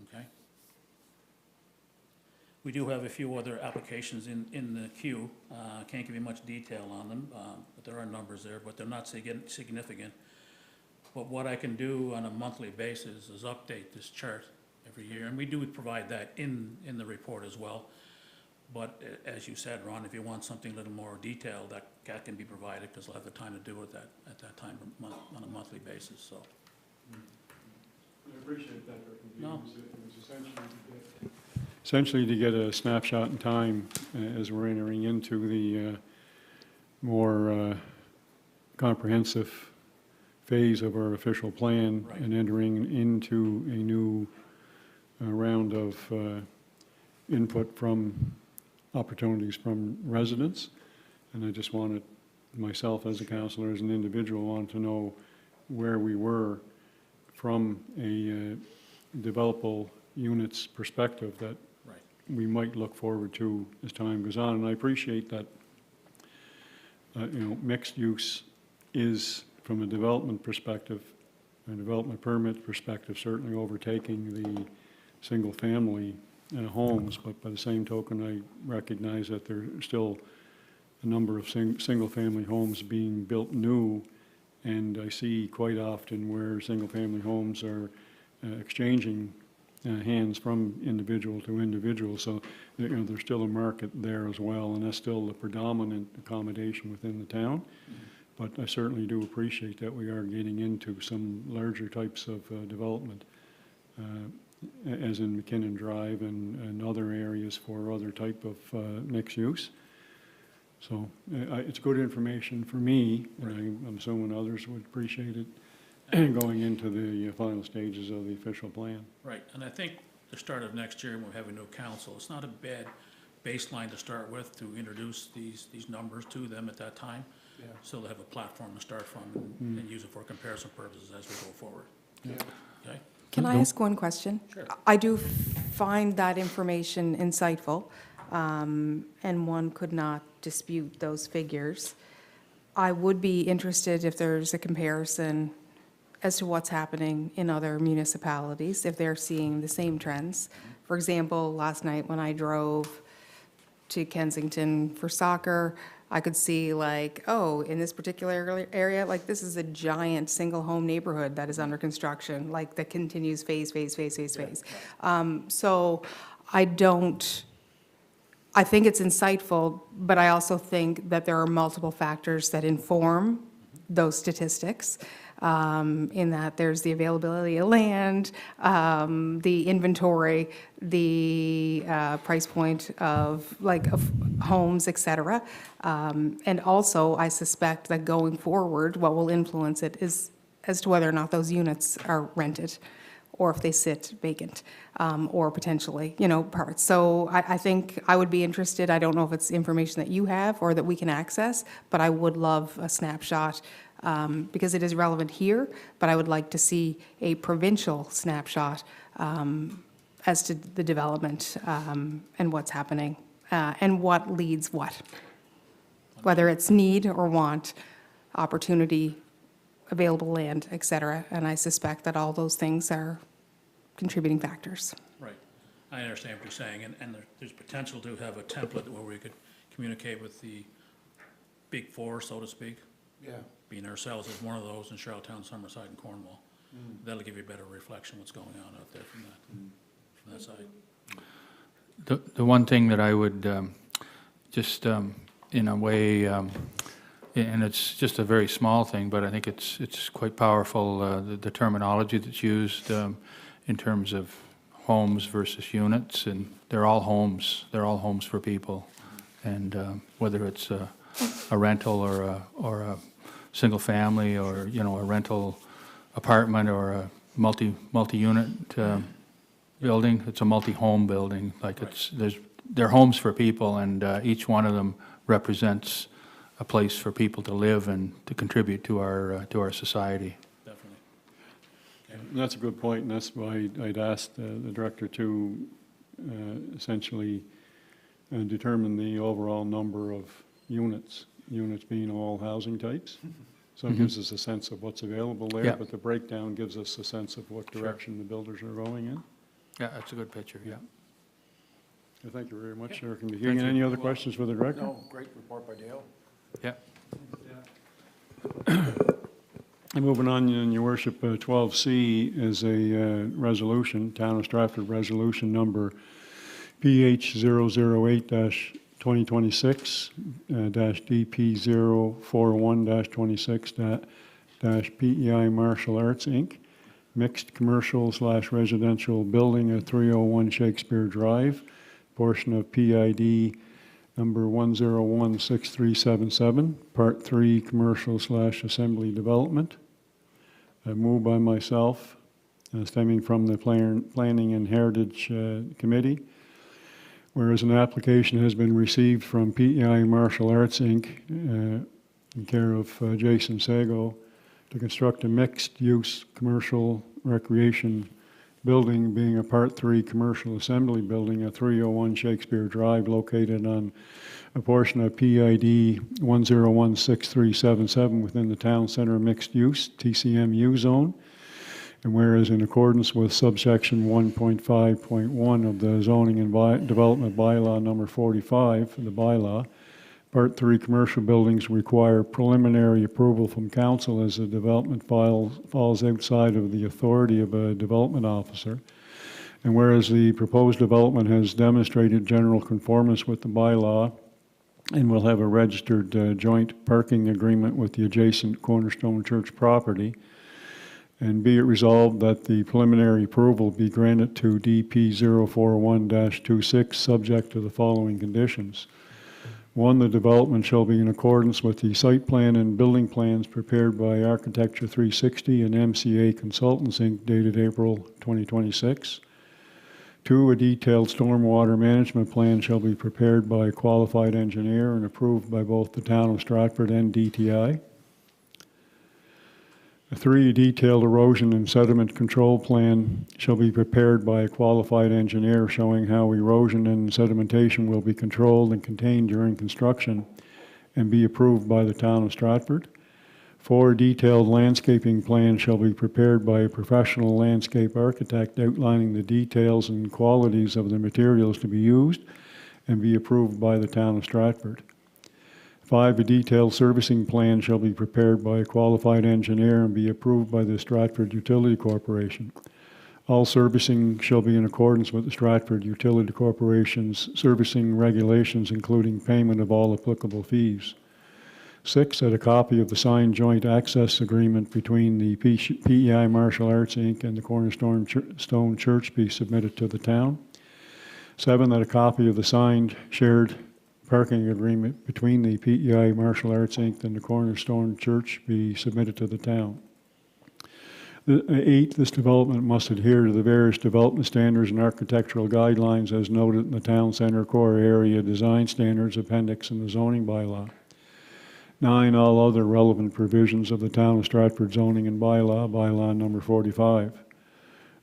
Okay? We do have a few other applications in the queue. Can't give you much detail on them, but there are numbers there, but they're not significant. But what I can do on a monthly basis is update this chart every year, and we do provide that in the report as well. But as you said, Ron, if you want something a little more detailed, that can be provided, because we'll have the time to do it at that time on a monthly basis, so. I appreciate that, Rick. No. It was essentially to get a snapshot in time as we're entering into the more comprehensive phase of our official plan. Right. And entering into a new round of input from opportunities from residents. And I just wanted, myself as a counselor, as an individual, wanted to know where we were from a developable units perspective that Right. we might look forward to as time goes on. And I appreciate that, mixed use is, from a development perspective, a development permit perspective, certainly overtaking the single-family homes, but by the same token, I recognize that there are still a number of single-family homes being built new, and I see quite often where single-family homes are exchanging hands from individual to individual. So, there's still a market there as well, and that's still the predominant accommodation within the town. But I certainly do appreciate that we are getting into some larger types of development, as in McKinnon Drive and other areas for other type of mixed use. So it's good information for me, and I'm assuming others would appreciate it going into the final stages of the official plan. Right, and I think the start of next year, when we have a new council, it's not a bad baseline to start with, to introduce these numbers to them at that time. Yeah. So they'll have a platform to start from and use it for comparison purposes as we go forward. Okay? Can I ask one question? Sure. I do find that information insightful, and one could not dispute those figures. I would be interested if there's a comparison as to what's happening in other municipalities, if they're seeing the same trends. For example, last night when I drove to Kensington for soccer, I could see like, oh, in this particular area, like this is a giant single-home neighborhood that is under construction, like that continues phase. So I think it's insightful, but I also think that there are multiple factors that inform those statistics, in that there's the availability of land, the inventory, the price point of homes, et cetera. And also, I suspect that going forward, what will influence it is as to whether or not those units are rented, or if they sit vacant, or potentially, parts. So I think I would be interested, I don't know if it's information that you have or that we can access, but I would love a snapshot, because it is relevant here, but I would like to see a provincial snapshot as to the development and what's happening, and what leads what. Whether it's need or want, opportunity, available land, et cetera. And I suspect that all those things are contributing factors. Right. I understand what you're saying, and there's potential to have a template where we could communicate with the big four, so to speak, Yeah. being ourselves as one of those in Charlottetown, Summerside, and Cornwall. That'll give you a better reflection of what's going on out there from that side. The one thing that I would just, in a way, and it's just a very small thing, but I think it's quite powerful, the terminology that's used in terms of homes versus units, and they're all homes. They're all homes for people, and whether it's a rental or a single family, or a rental apartment, or a multi-unit building, it's a multi-home building. Like they're homes for people, and each one of them represents a place for people to live and to contribute to our society. Definitely. And that's a good point, and that's why I'd asked the director to essentially determine the overall number of units being all housing types. So it gives us a sense of what's available there, Yeah. but the breakdown gives us a sense of what direction the builders are going in. Yeah, that's a good picture, yeah. Thank you very much, Sir. you. Any other questions for the director? No, great report by Dale. Yeah. And moving on, Your Worship, 12C is a resolution, Town of Stratford Resolution Number PH 008-2026-DP041-26-PEI Martial Arts, Inc., mixed commercial/residential building at 301 Shakespeare Drive, portion of PID number 1016377, Part 3, commercial/assembly development. Moved by myself, stemming from the Planning and Heritage Committee. Whereas an application has been received from PEI Martial Arts, Inc., in care of Jason Sago, to construct a mixed-use commercial recreation building, being a Part 3 commercial assembly building at 301 Shakespeare Drive, located on a portion of PID 1016377 within the Town Center Mixed Use, TCMU zone. And whereas in accordance with subsection 1.5.1 of the Zoning and Development Bylaw number 45, the bylaw, Part 3 commercial buildings require preliminary approval from council as the development falls outside of the authority of a development officer. And whereas the proposed development has demonstrated general conformance with the bylaw and will have a registered joint parking agreement with the adjacent Cornerstone Church property, and be it resolved that the preliminary approval be granted to DP 041-26, subject to the following conditions. 1, the development shall be in accordance with the site plan and building plans prepared by Architecture 360 and MCA Consultants, Inc., dated April 2026. 2, a detailed stormwater management plan shall be prepared by a qualified engineer and approved by both the town of Stratford and DTI. 3, a detailed erosion and sediment control plan shall be prepared by a qualified engineer showing how erosion and sedimentation will be controlled and contained during construction and be approved by the town of Stratford. 4, a detailed landscaping plan shall be prepared by a professional landscape architect outlining the details and qualities of the materials to be used and be approved by the town of Stratford. 5, a detailed servicing plan shall be prepared by a qualified engineer and be approved by the Stratford Utility Corporation. All servicing shall be in accordance with the Stratford Utility Corporation's servicing regulations, including payment of all applicable fees. 6, that a copy of the signed joint access agreement between the PEI Martial Arts, Inc. and the Cornerstone Church be submitted to the town. 7, that a copy of the signed shared parking agreement between the PEI Martial Arts, Inc. and the Cornerstone Church be submitted to the town. 8, this development must adhere to the various development standards and architectural guidelines as noted in the town center core area design standards appendix in the zoning bylaw. 9, all other relevant provisions of the town of Stratford zoning and bylaw number 45.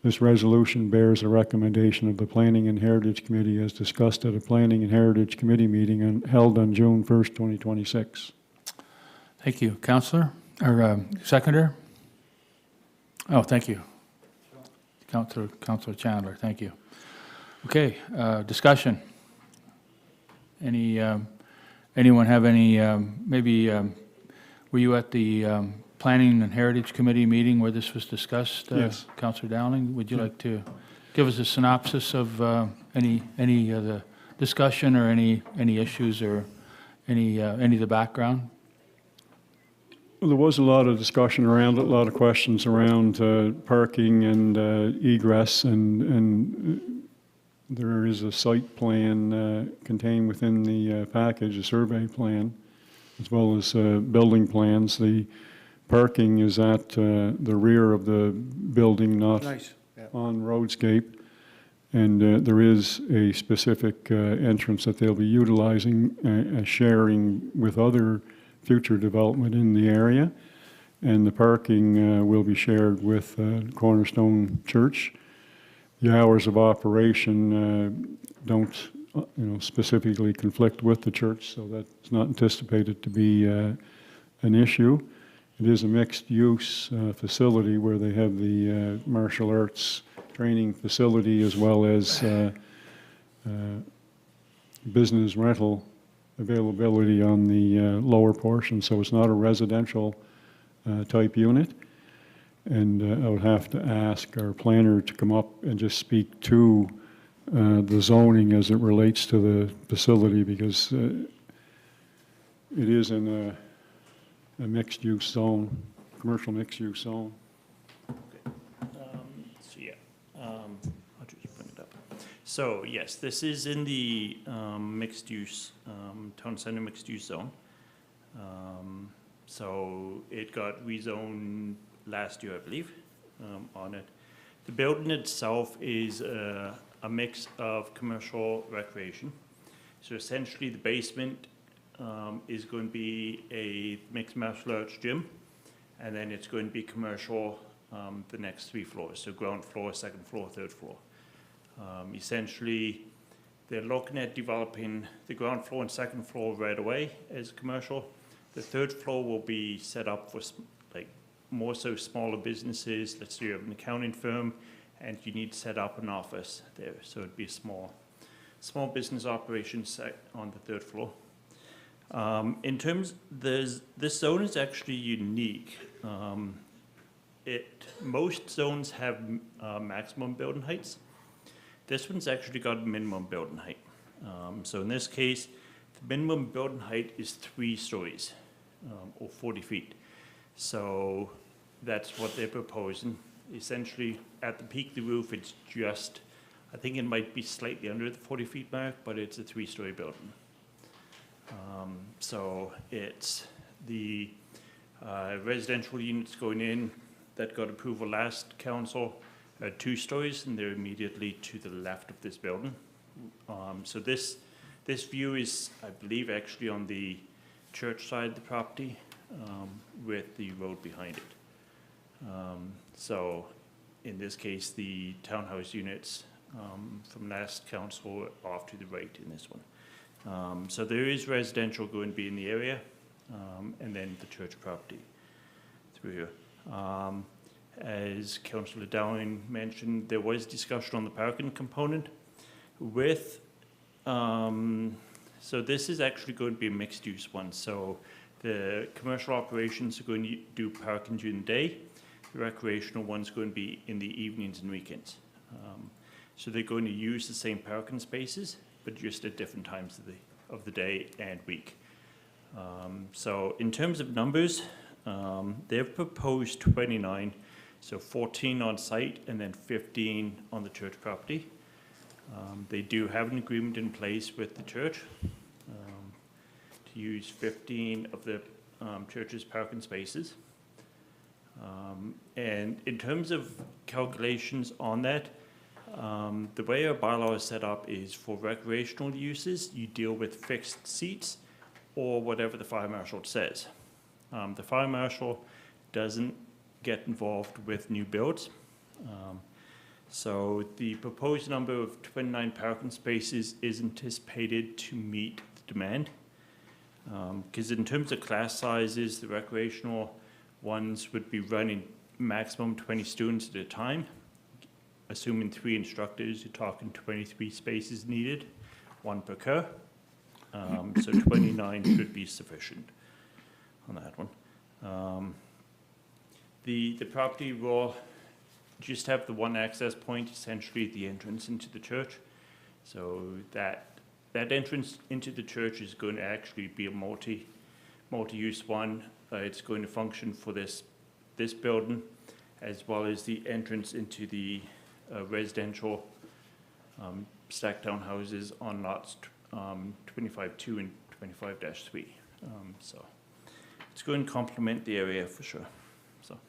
This resolution bears a recommendation of the Planning and Heritage Committee as discussed at a Planning and Heritage Committee meeting held on June 1st, 2026. Thank you. Councillor, or seconder? Oh, thank you. Councillor Chandler, thank you. Okay, discussion. Anyone have any, maybe, were you at the Planning and Heritage Committee meeting where this was discussed? Yes. Councillor Dowling, would you like to give us a synopsis of any of the discussion or any issues or any of the background? Well, there was a lot of discussion around it, a lot of questions around parking and egress, and there is a site plan contained within the package, a survey plan, as well as building plans. The parking is at the rear of the building, not Nice, yeah. on roadscape. And there is a specific entrance that they'll be utilizing, sharing with other future development in the area. And the parking will be shared with Cornerstone Church. The hours of operation don't specifically conflict with the church, so that's not anticipated to be an issue. It is a mixed-use facility where they have the martial arts training facility as well as business rental availability on the lower portion, so it's not a residential type unit. And I would have to ask our planner to come up and just speak to the zoning as it relates to the facility, because it is in a mixed-use zone, commercial mixed-use zone. I'll just bring it up. So yes, this is in the mixed-use, town center mixed-use zone. So it got rezoned last year, I believe, on it. The building itself is a mix of commercial recreation. So essentially the basement is going to be a mixed martial arts gym, and then it's going to be commercial the next 3 floors, so ground floor, second floor, third floor. Essentially, they're looking at developing the ground floor and second floor right away as commercial. The third floor will be set up for more so smaller businesses. Let's say you have an accounting firm and you need to set up an office there, so it'd be a small business operation set on the third floor. In terms, this zone is actually unique. Most zones have maximum building heights. This one's actually got a minimum building height. So in this case, the minimum building height is 3 stories, or 40 feet. So that's what they're proposing. Essentially, at the peak of the roof, it's just, I think it might be slightly under the 40 feet mark, but it's a 3-story building. So it's the residential units going in that got approval last council 2 stories, and they're immediately to the left of this building. So this view is, I believe, actually on the church side of the property, with the road behind it. So in this case, the townhouse units from last council are off to the right in this one. So there is residential going to be in the area, and then the church property through here. As Councillor Dowling mentioned, there was discussion on the parking component with, so this is actually going to be a mixed use one. So the commercial operations are going to do parking during the day. The recreational one's going to be in the evenings and weekends. So they're going to use the same parking spaces, but just at different times of the day and week. So in terms of numbers, they've proposed 29, so 14 on site and then 15 on the church property. They do have an agreement in place with the church to use 15 of the church's parking spaces. And in terms of calculations on that, the way our bylaw is set up is for recreational uses, you deal with fixed seats or whatever the fire marshal says. The fire marshal doesn't get involved with new builds. So the proposed number of 29 parking spaces is anticipated to meet the demand. Because in terms of class sizes, the recreational ones would be running maximum 20 students at a time. Assuming 3 instructors, you're talking 23 spaces needed, 1 per car. So 29 should be sufficient on that one. The property will just have the one access point, essentially the entrance into the church. So that entrance into the church is going to actually be a multi-use one. It's going to function for this building, as well as the entrance into the residential stacked townhouses on lots 25-2 and 25-3. So it's going to complement the area for sure. So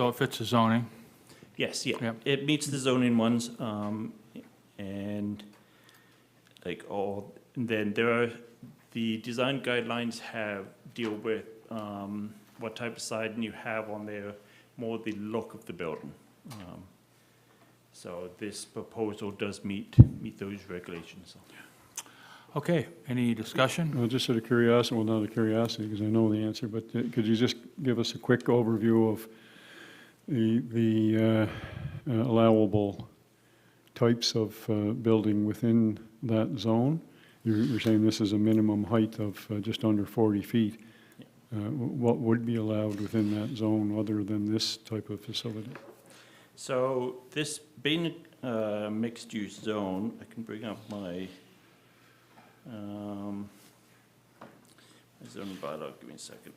it fits the zoning? Yes, yeah. Yep. It meets the zoning ones, and then there are, the design guidelines deal with what type of siding you have on there, more the look of the building. So this proposal does meet those regulations. Okay, any discussion? Well, just out of curiosity, well, not out of curiosity, because I know the answer, but could you just give us a quick overview of the allowable types of building within that zone? You're saying this is a minimum height of just under 40 feet. What would be allowed within that zone other than this type of facility? So this being a mixed-use zone, I can bring up my zoning bylaw. Give me a second.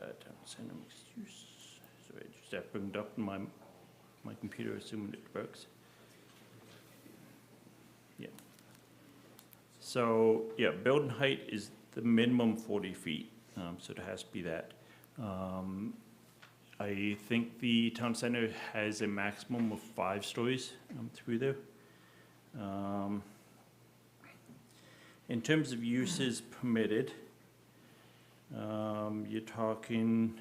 Town center mixed use. Sorry, just have to bring it up in my computer, assuming it works. Yeah. So, yeah, building height is the minimum 40 feet, so it has to be that. I think the town center has a maximum of 5 stories through there. In terms of uses permitted, you're talking,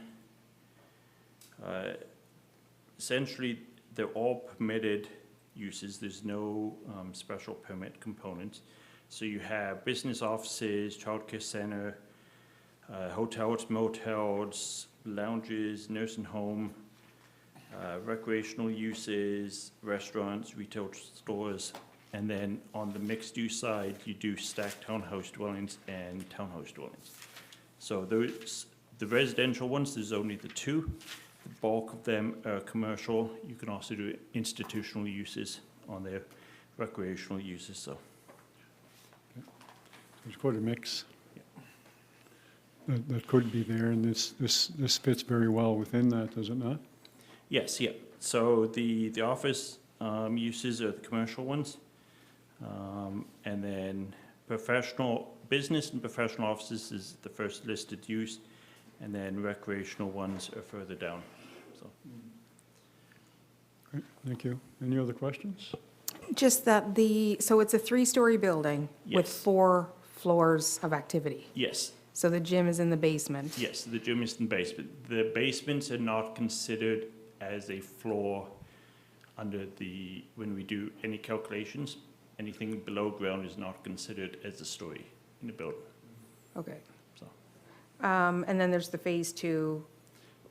essentially, they're all permitted uses. There's no special permit components. So you have business offices, childcare center, hotels, motels, lounges, nursing home, recreational uses, restaurants, retail stores, and then on the mixed-use side, you do stacked townhouse dwellings and townhouse dwellings. So the residential ones, there's only the 2. The bulk of them are commercial. You can also do institutional uses on their recreational uses. So There's quite a mix that could be there, and this fits very well within that, does it not? yes, yeah. So the office uses are the commercial ones. And then business and professional offices is the first listed use, and then recreational ones are further down, so. Great, thank you. Any other questions? Just that so it's a 3-story building with Yes. 4 floors of activity. Yes, So the gym is in the basement. yes, the gym is in the basement. The basements are not considered as a floor when we do any calculations. Anything below ground is not considered as a story in the building, Okay. so. And then there's the phase 2.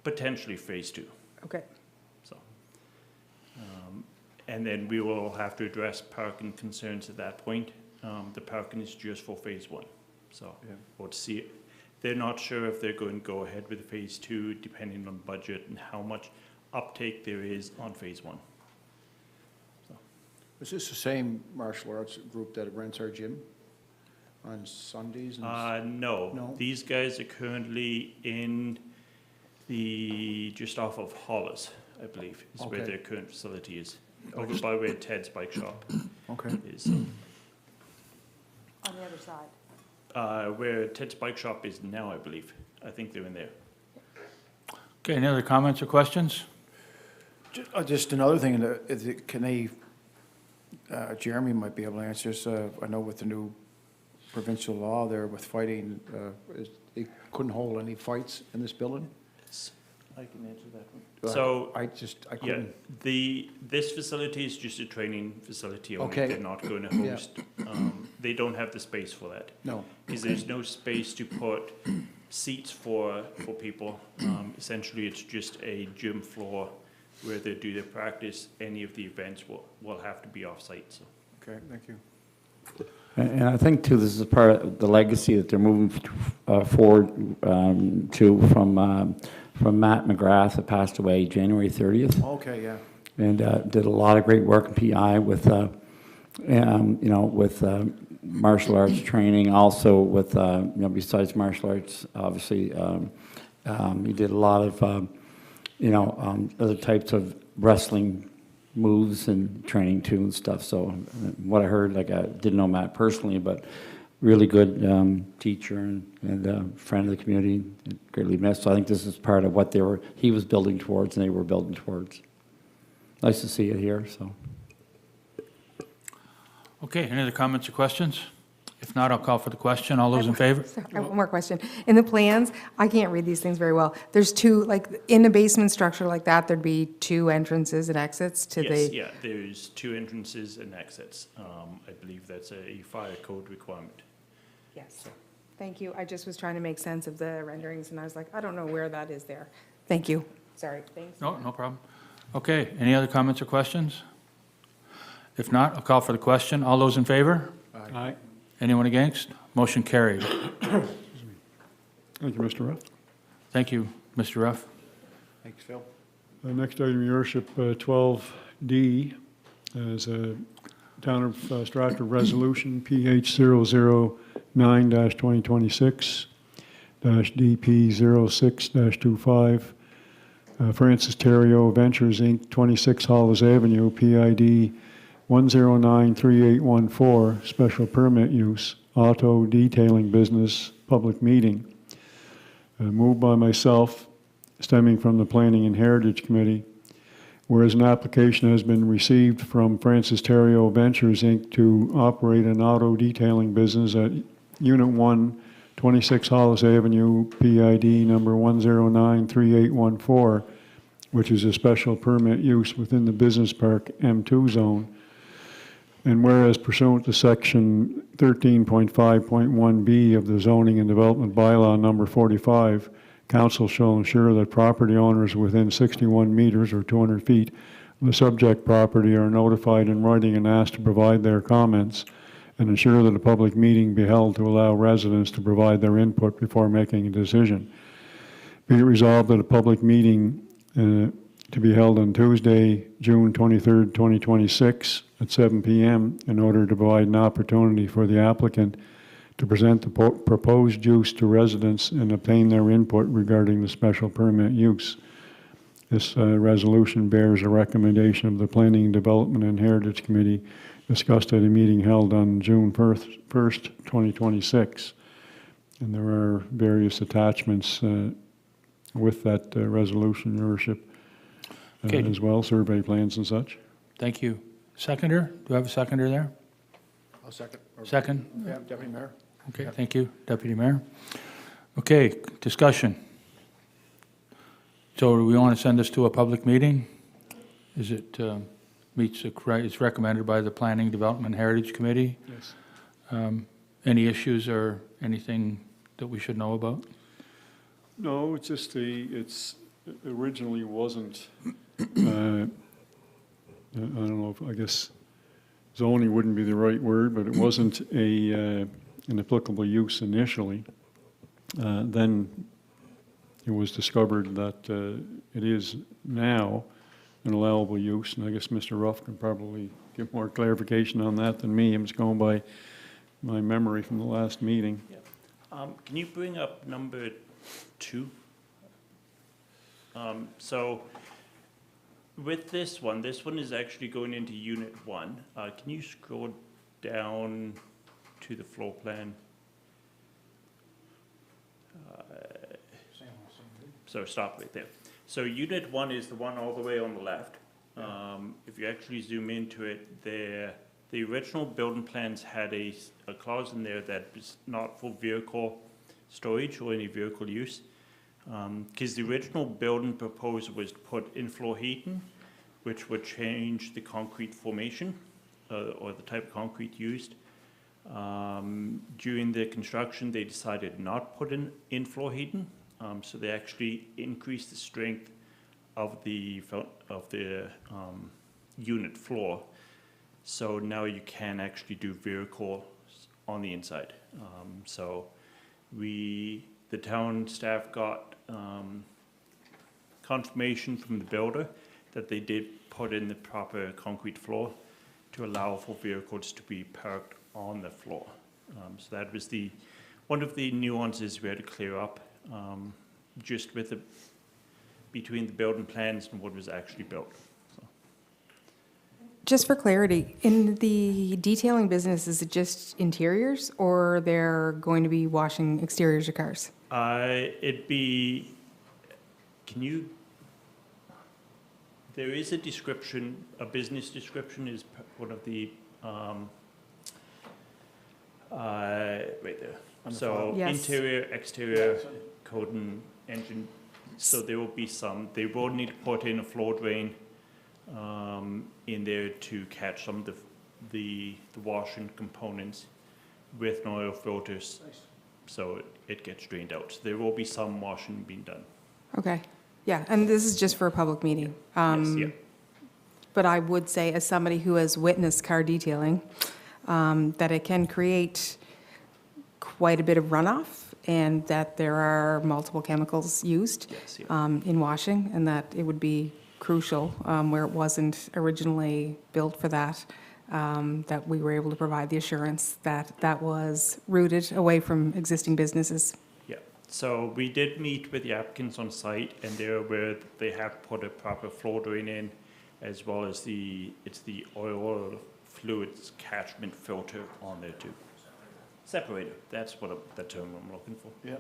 Potentially phase 2, Okay. so. And then we will have to address parking concerns at that point. The parking is just for phase 1, so we'll see. They're not sure if they're going to go ahead with phase 2, depending on budget and how much uptake there is on phase 1. Is this the same martial arts group that rents our gym on Sundays? No. No? These guys are currently in just off of Hollis, I believe, is where Okay. their current facility is. Over by where Ted's Bike Shop Okay. is. On the other side. Where Ted's Bike Shop is now, I believe. I think they're in there. Okay, any other comments or questions? Just another thing, can they, Jeremy might be able to answer this, I know with the new provincial law there with fighting, they couldn't hold any fights in this building? I can answer that one. So, I yeah, couldn't. this facility is just a training facility only. Okay. They're not going to Yeah. host, they don't have the space for that. No. Because there's no space to put seats for people. Essentially, it's just a gym floor where they do their practice. Any of the events will have to be off-site, so. Okay, thank you. And I think too, this is part of the legacy that they're moving forward to from Matt McGrath, that passed away January 30th. Okay, yeah. And did a lot of great work in PEI with, with martial arts training, also with, besides martial arts, obviously, he did a lot of, other types of wrestling moves and training too and stuff. So what I heard, like I didn't know Matt personally, but really good teacher and friend of the community, greatly missed. So I think this is part of what he was building towards and they were building towards. Nice to see it here, so. Okay, any other comments or questions? If not, I'll call for the question. All those in favor? Sorry, I have one more question. In the plans, I can't read these things very well. There's 2, like, in a basement structure like that, there'd be 2 entrances and exits to the... Yes, yeah, there's 2 entrances and exits. I believe that's a fire code requirement. Yes. Thank you. I just was trying to make sense of the renderings, and I was like, I don't know where that is there. Thank you. Sorry. Thanks. No, no problem. Okay, any other comments or questions? If not, I'll call for the question. All those in favor? Aye. Anyone against? Motion carried. Thank you, Mr. Ruff. Thank you, Mr. Ruff. Thanks, Phil. Next item, your worship, 12D, is a Town of Stratford Resolution, PH 009-2026, DP 06-25, Francis Terrio Ventures, Inc., 26 Hollis Avenue, PID 1093814, special permit use, auto detailing business, public meeting. Moved by myself, stemming from the Planning and Heritage Committee, whereas an application has been received from Francis Terrio Ventures, Inc. to operate an auto detailing business at Unit 1, 26 Hollis Avenue, PID number 1093814, which is a special permit use within the Business Park M2 zone. And whereas pursuant to Section 13.5.1B of the Zoning and Development Bylaw number 45, council shall ensure that property owners within 61 meters or 200 feet of the subject property are notified in writing and asked to provide their comments, and ensure that a public meeting be held to allow residents to provide their input before making a decision. Be it resolved that a public meeting to be held on Tuesday, June 23rd, 2026 at 7 p.m. in order to provide an opportunity for the applicant to present the proposed use to residents and obtain their input regarding the special permit use. This resolution bears a recommendation of the Planning, Development and Heritage Committee discussed at a meeting held on June 1st, 2026. And there are various attachments with that resolution, Your Worship, Okay. as well, survey plans and such. Thank you. Seconder? Do I have a seconder there? I'll second. Second? Yeah, Deputy Mayor. Okay, thank you, Deputy Mayor. Okay, discussion. So do we want to send this to a public meeting? Is it meets the, it's recommended by the Planning, Development, Heritage Committee? Yes. Any issues or anything that we should know about? No, it's just it's originally wasn't, I don't know, I guess zoning wouldn't be the right word, but it wasn't an applicable use initially. Then it was discovered that it is now an allowable use, and I guess Mr. Ruff can probably give more clarification on that than me. I'm just going by my memory from the last meeting. Can you bring up number 2? So with this one is actually going into Unit 1. Can you scroll down to the floor plan? So stop right there. So Unit 1 is the one all the way on the left. If you actually zoom into it, the original building plans had a clause in there that was not for vehicle storage or any vehicle use. Because the original building proposal was to put in-floor heating, which would change the concrete formation or the type of concrete used. During the construction, they decided not to put in-floor heating, so they actually increased the strength of the unit floor. So now you can actually do vehicles on the inside. So the town staff got confirmation from the builder that they did put in the proper concrete floor to allow for vehicles to be parked on the floor. So that was one of the nuances we had to clear up, just with between the building plans and what was actually built. So. Just for clarity, in the detailing business, is it just interiors, or they're going to be washing exteriors of cars? There is a description, a business description is one of the, right there. So Yes. interior, exterior, coating, engine, so there will be some, they will need to put in a floor drain in there to catch some of the washing components with an oil filters, so it gets drained out. So there will be some washing being done. Okay, yeah, and this is just for a public meeting. Yes, yeah. But I would say, as somebody who has witnessed car detailing, that it can create quite a bit of runoff, and that there are multiple chemicals used Yes, yeah. in washing, and that it would be crucial, where it wasn't originally built for that, that we were able to provide the assurance that that was rooted away from existing businesses. Yeah, so we did meet with the applicants on site, and they're aware that they have put a proper floor drain in, as well as the oil fluids catchment filter on there too. Separator, that's the term I'm looking for. Yeah.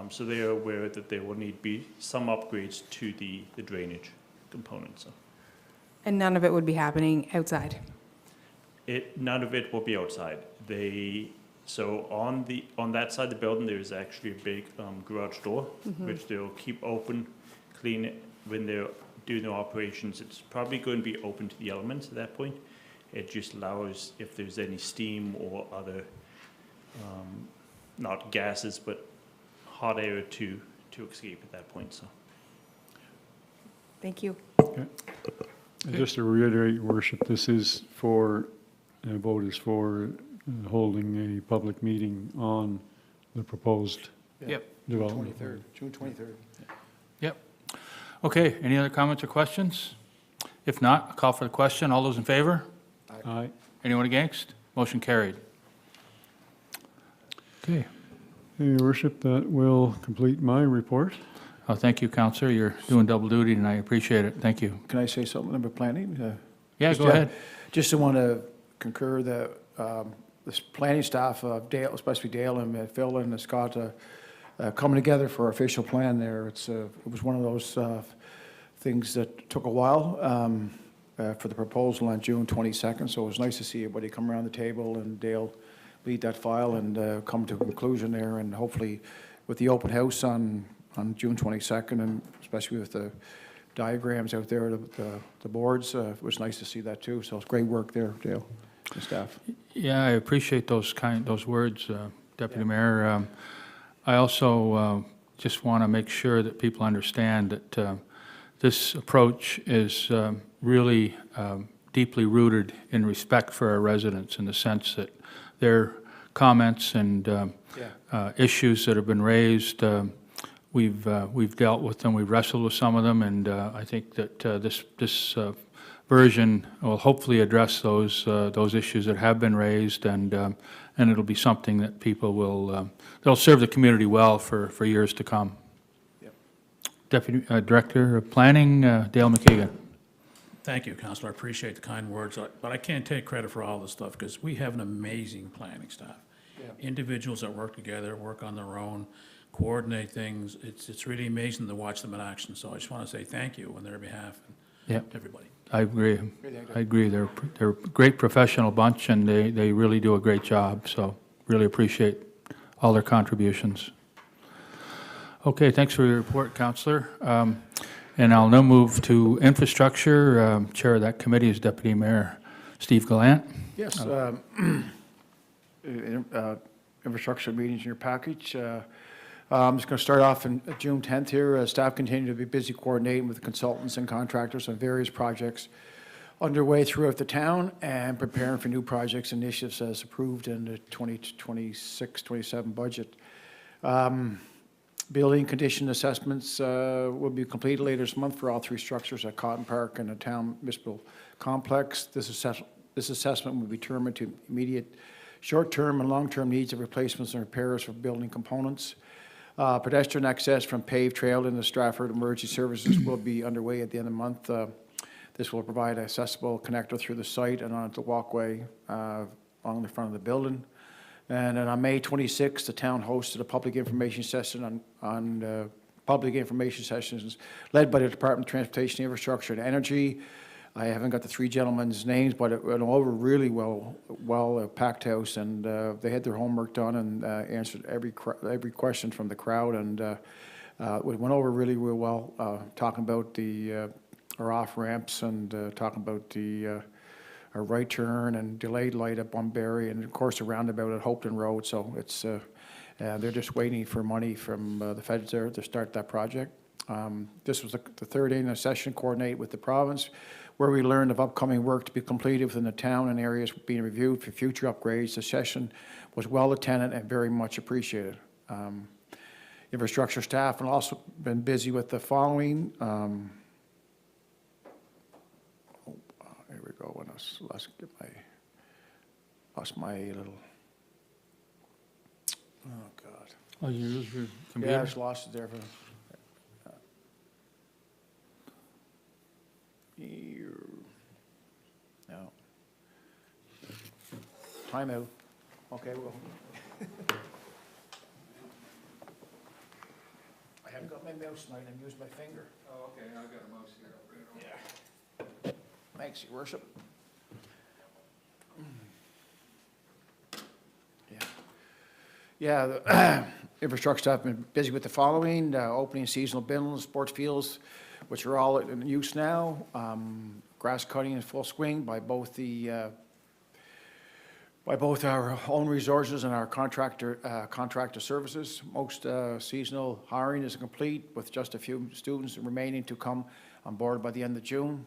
So they are aware that there will need to be some upgrades to the drainage components. So. And none of it would be happening outside? None of it will be outside. So on that side of the building, there's actually a big garage door, which they'll keep open, clean it when they're doing their operations. It's probably going to be open to the elements at that point. It just allows, if there's any steam or other, not gases, but hot air to escape at that point. So. Thank you. Okay. And just to reiterate, Your Worship, this is for, vote is for holding a public meeting on the proposed Yep. development. June 23rd. Yep. Okay, any other comments or questions? If not, I'll call for the question. All those in favor? Aye. Anyone against? Motion carried. Okay. Your Worship, that will complete my report. Oh, thank you, Counselor. You're doing double duty, and I appreciate it. Thank you. Can I say something about planning? Yeah, Just, go ahead. Just want to concur that this planning staff of Dale, especially Dale and Phil and Scott, coming together for our official plan there. It was one of those things that took a while for the proposal on June 22nd, so it was nice to see everybody come around the table and Dale lead that file and come to a conclusion there, and hopefully with the open house on June 22nd, and especially with the diagrams out there, the boards, it was nice to see that too, so it's great work there, Dale and staff. Yeah, I appreciate those words, Deputy Mayor. I also just want to make sure that people understand that this approach is really deeply rooted in respect for our residents, in the sense that their comments and issues that have been raised, we've dealt with them, we've wrestled with some of them, and I think that this version will hopefully address those issues that have been raised, and it'll be something that people will that'll serve the community well for years to come. Yep. Deputy Director of Planning, Dale McKeegan. Thank you, Councilor. I appreciate the kind words, but I can't take credit for all this stuff because we have an amazing planning staff. Yeah. Individuals that work together, work on their own, coordinate things. It's really amazing to watch them in action. So I just want to say thank you on their behalf and Yep. to everybody. I agree. I agree. They're a great professional bunch, and they really do a great job. So really appreciate all their contributions. Okay, thanks for your report, Councillor. And I'll now move to infrastructure. Chair of that committee is Deputy Mayor Steve Gallant. Yes, infrastructure meetings in your package. I'm just going to start off on June 10th here. Staff continue to be busy coordinating with consultants and contractors on various projects underway throughout the town and preparing for new projects and initiatives as approved in the 2026-27 budget. Building condition assessments will be completed later this month for all three structures at Cotton Park and the town municipal complex. This assessment will determine to immediate short-term and long-term needs of replacements and repairs for building components. Pedestrian access from paved trail into Stratford emergency services will be underway at the end of the month. This will provide an accessible connector through the site and onto the walkway along the front of the building. And then on May 26th, the town hosted a public information session on public information sessions led by the Department of Transportation, Infrastructure, and Energy. I haven't got the three gentlemen's names, but it went over really well, packed house, and they had their homework done and answered every question from the crowd, and it went over really well, talking about our off ramps and talking about our right turn and delayed light up on Barry, and of course a roundabout at Hopeton Road. So it's they're just waiting for money from the feds there to start that project. This was the third annual session coordinated with the province, where we learned of upcoming work to be completed within the town and areas being reviewed for future upgrades. The session was well attended and very much appreciated. Infrastructure staff have also been busy with the following. Here we go. Let's get lost my little. Oh God. Oh, you lose your Yeah, I computer? just lost it there for. No. Time out. Okay, well. I haven't got my mouse tonight, I'm using my finger. Oh, okay, I've got a mouse here. Yeah. Thanks, your worship. Yeah, the infrastructure staff have been busy with the following, opening seasonal bins, sports fields, which are all in use now. Grass cutting in full swing by both our own resources and our contractor services. Most seasonal hiring is complete, with just a few students remaining to come on board by the end of June.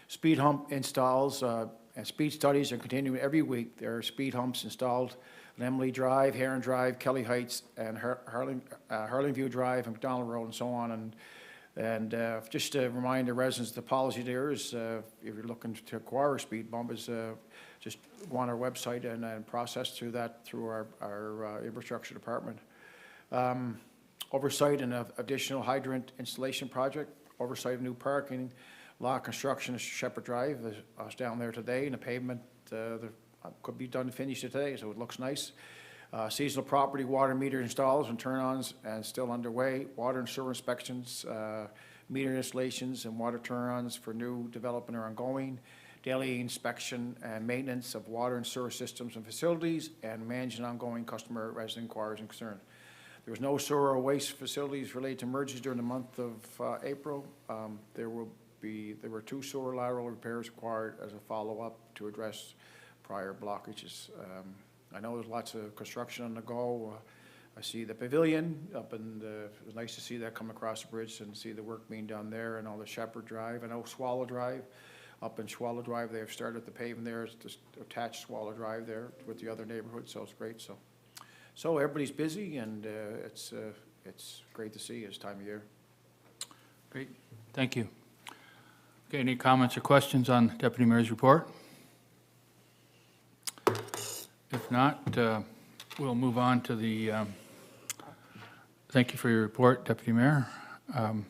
Speed hump installs and speed studies are continuing every week. There are speed humps installed on Emily Drive, Heron Drive, Kelly Heights, and Harlingview Drive, and McDonald Road, and so on. And just to remind the residents, the policy there is, if you're looking to acquire a speed bump, is just go on our website and process through our infrastructure department. Oversight and additional hydrant installation project, oversight of new parking, lot construction at Shepherd Drive. I was down there today, and the pavement, could be done, finished today, so it looks nice. Seasonal property water meter installs and turn-ons and still underway. Water and sewer inspections, meter installations and water turn-ons for new development are ongoing. Daily inspection and maintenance of water and sewer systems and facilities, and managing ongoing customer resident inquiries and concerns. There was no sewer or waste facilities related to mergers during the month of April. There were 2 sewer lateral repairs required as a follow-up to address prior blockages. I know there's lots of construction on the go. I see the pavilion up in it was nice to see that come across the bridge and see the work being done there, and all the Shepherd Drive. I know Swallow Drive, up in Swallow Drive, they have started the paving there. It's just attached Swallow Drive there with the other neighborhoods, so it's great. So everybody's busy, and it's great to see this time of year. Great, thank you. Okay, any comments or questions on Deputy Mayor's report? If not, we'll move on to the, thank you for your report, Deputy Mayor. And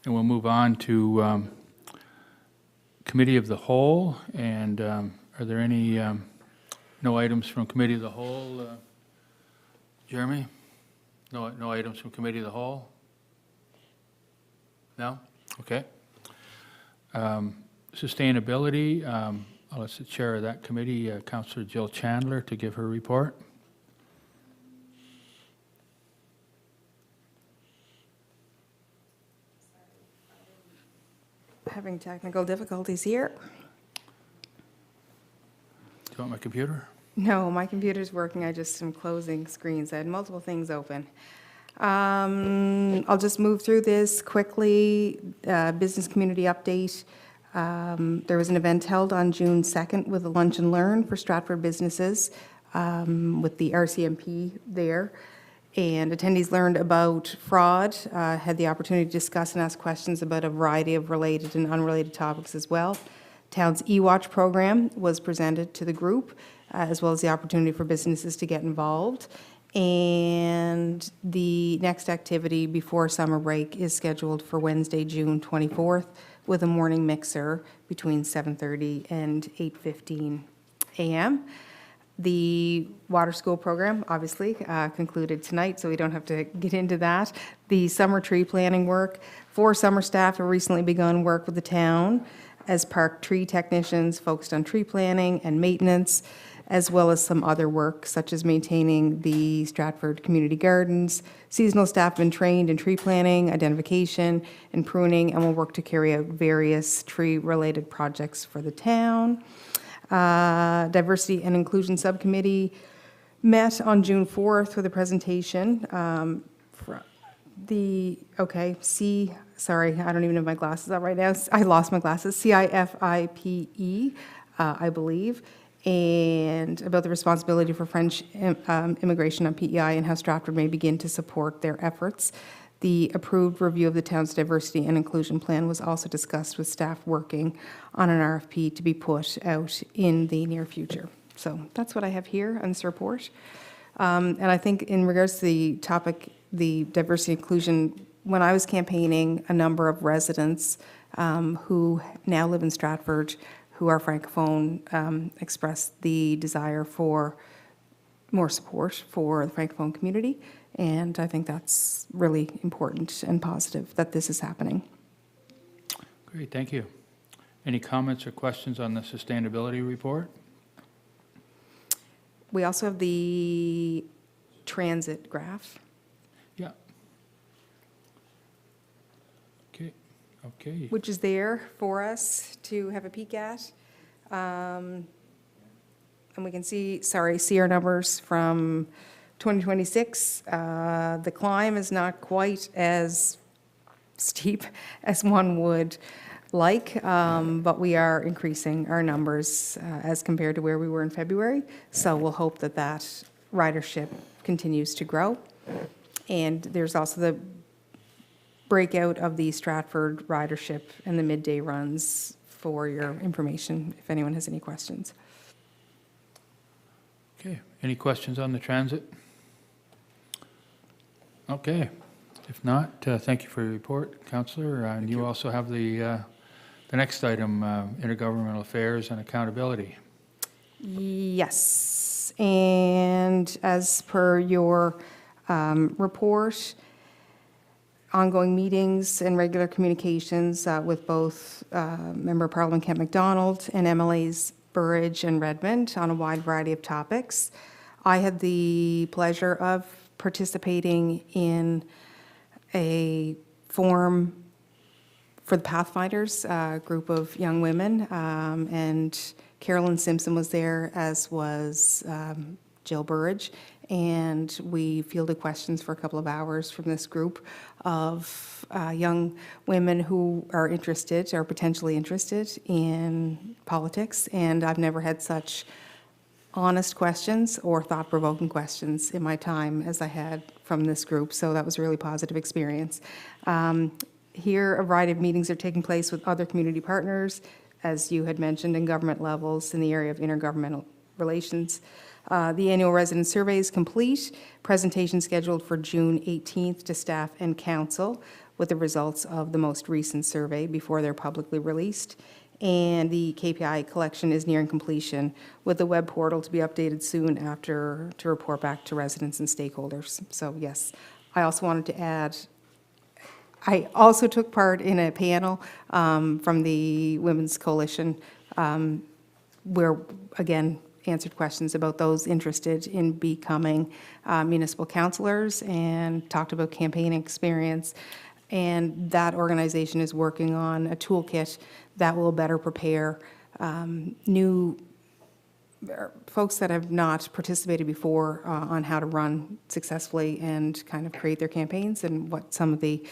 we'll move on to Committee of the Whole. And are there any, no items from Committee of the Whole? Jeremy? No items from Committee of the Whole? No? Okay. Sustainability, I'll ask the chair of that committee, Councillor Jill Chandler, to give her report. Having technical difficulties here. Do you want my computer? No, my computer's working. I just am closing screens. I had multiple things open. I'll just move through this quickly. Business community update. There was an event held on June 2nd with a lunch and learn for Stratford businesses with the RCMP there. And attendees learned about fraud, had the opportunity to discuss and ask questions about a variety of related and unrelated topics as well. Town's e-watch program was presented to the group, as well as the opportunity for businesses to get involved. And the next activity before summer break is scheduled for Wednesday, June 24th, with a morning mixer between 7:30 and 8:15 a.m. The water school program, obviously, concluded tonight, so we don't have to get into that. The summer tree planting work. 4 summer staff have recently begun work with the town as park tree technicians focused on tree planting and maintenance, as well as some other work, such as maintaining the Stratford community gardens. Seasonal staff have been trained in tree planting, identification, and pruning, and will work to carry out various tree-related projects for the town. Diversity and Inclusion Subcommittee met on June 4th with a presentation sorry, I don't even have my glasses up right now. I lost my glasses. CIFIPE, I believe, and about the responsibility for French immigration on PEI and how Stratford may begin to support their efforts. The approved review of the town's diversity and inclusion plan was also discussed with staff working on an RFP to be put out in the near future. So that's what I have here on this report. And I think in regards to the topic, the diversity and inclusion, when I was campaigning, a number of residents who now live in Stratford, who are Francophone, expressed the desire for more support for the Francophone community. And I think that's really important and positive that this is happening. Great, thank you. Any comments or questions on the sustainability report? We also have the transit graph. Yeah. Okay. Which is there for us to have a peek at. And we can see our numbers from 2026. The climb is not quite as steep as one would like, but we are increasing our numbers as compared to where we were in February. So we'll hope that that ridership continues to grow. And there's also the breakout of the Stratford ridership and the midday runs for your information, if anyone has any questions. Okay, any questions on the transit? Okay, if not, thank you for your report, Councillor. And you also have the next item, intergovernmental affairs and accountability. Yes, and as per your report, ongoing meetings and regular communications with both Member of Parliament Kent MacDonald and MLAs Burridge and Redmond on a wide variety of topics. I had the pleasure of participating in a forum for the Pathfinders, a group of young women, and Carolyn Simpson was there, as was Jill Burridge, and we fielded questions for a couple of hours from this group of young women who are interested or potentially interested in politics, and I've never had such honest questions or thought-provoking questions in my time as I had from this group, so that was a really positive experience. Here, a variety of meetings are taking place with other community partners, as you had mentioned, in government levels in the area of intergovernmental relations. The annual resident survey is complete. Presentation scheduled for June 18th to staff and council with the results of the most recent survey before they're publicly released. And the KPI collection is nearing completion, with the web portal to be updated soon after to report back to residents and stakeholders. So yes, I also wanted to add, I also took part in a panel from the Women's Coalition where, again, answered questions about those interested in becoming municipal councillors and talked about campaign experience. And that organization is working on a toolkit that will better prepare new folks that have not participated before on how to run successfully and kind of create their campaigns and what some of the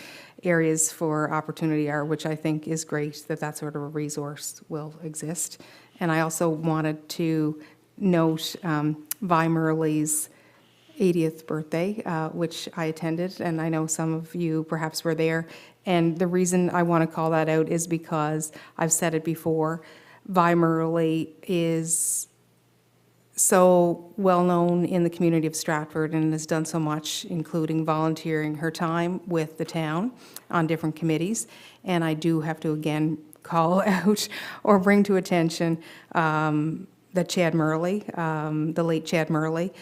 areas for opportunity are, which I think is great that that sort of a resource will exist. And I also wanted to note Vi Murley's 80th birthday, which I attended, and I know some of you perhaps were there. And the reason I want to call that out is because I've said it before, Vi Murley is so well-known in the community of Stratford and has done so much, including volunteering her time with the town on different committees. And I do have to, again, call out or bring to attention that Chad Murley, the late Chad Murley,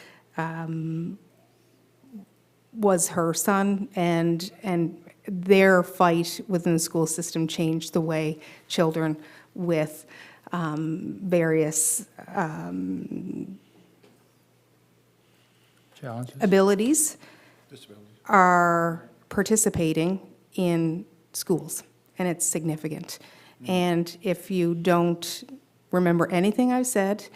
was her son, and their fight within the school system changed the way children with various Challenges? abilities are participating in schools, and it's significant. And if you don't remember anything I've said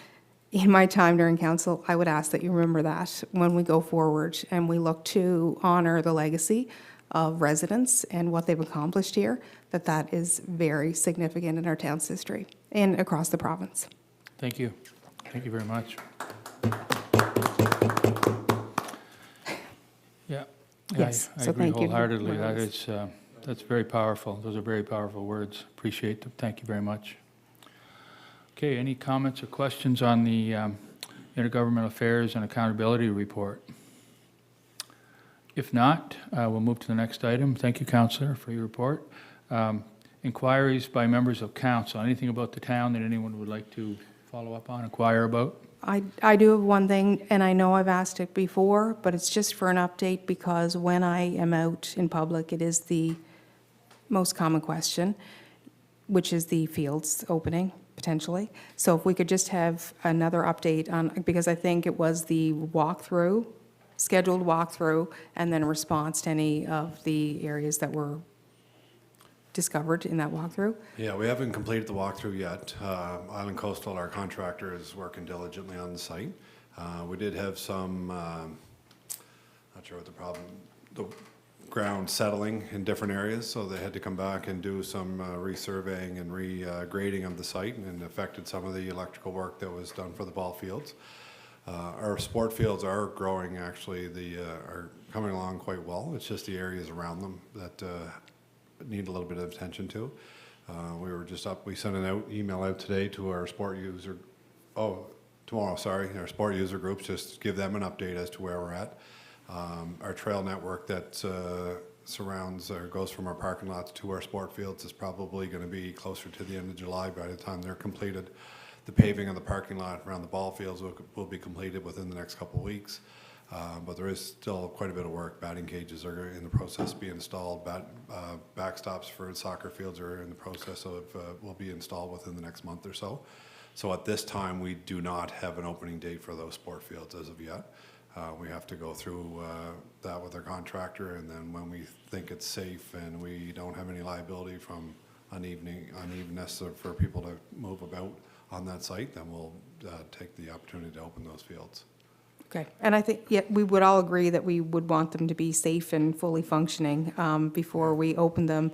in my time during council, I would ask that you remember that when we go forward and we look to honor the legacy of residents and what they've accomplished here, that that is very significant in our town's history and across the province. Thank you. Thank you very much. Yeah. Yes, I so agree thank you, wholeheartedly. That Rose. is, that's very powerful. Those are very powerful words. Appreciate them. Thank you very much. Okay, any comments or questions on the Intergovernmental Affairs and Accountability Report? If not, we'll move to the next item. Thank you, Councillor, for your report. Inquiries by members of council. Anything about the town that anyone would like to follow up on, inquire about? I do have one thing, and I know I've asked it before, but it's just for an update because when I am out in public, it is the most common question, which is the fields opening, potentially. So if we could just have another update on, because I think it was the walkthrough, scheduled walkthrough, and then a response to any of the areas that were discovered in that walkthrough. Yeah, we haven't completed the walkthrough yet. Island Coastal, our contractor, is working diligently on the site. We did have some, not sure what the problem, the ground settling in different areas, so they had to come back and do some resurveying and regrading of the site, and affected some of the electrical work that was done for the ball fields. Our sport fields are growing, actually, are coming along quite well. It's just the areas around them that need a little bit of attention to. We sent an email out today to our sport user, tomorrow, sorry, our sport user groups, just to give them an update as to where we're at. Our trail network that surrounds or goes from our parking lots to our sport fields is probably going to be closer to the end of July by the time they're completed. The paving of the parking lot around the ball fields will be completed within the next couple of weeks. But there is still quite a bit of work. Batting cages are in the process of being installed. Backstops for soccer fields are in the process of, will be installed within the next month or so. So at this time, we do not have an opening date for those sport fields as of yet. We have to go through that with our contractor, and then when we think it's safe and we don't have any liability from unevenness for people to move about on that site, then we'll take the opportunity to open those fields. Okay, and I think, yeah, we would all agree that we would want them to be safe and fully functioning before we open them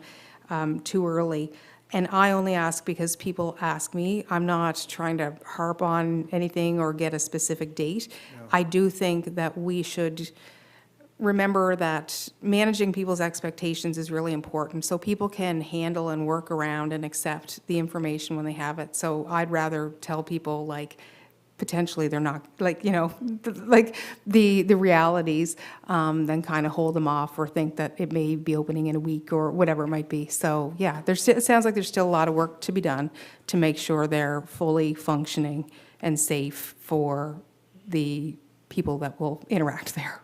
too early. And I only ask because people ask me. I'm not trying to harp on anything or get a specific date. I do think that we should remember that managing people's expectations is really important, so people can handle and work around and accept the information when they have it. So I'd rather tell people, like, potentially they're not, like, you know, like the realities, then kind of hold them off or think that it may be opening in a week or whatever it might be. So yeah, it sounds like there's still a lot of work to be done to make sure they're fully functioning and safe for the people that will interact there.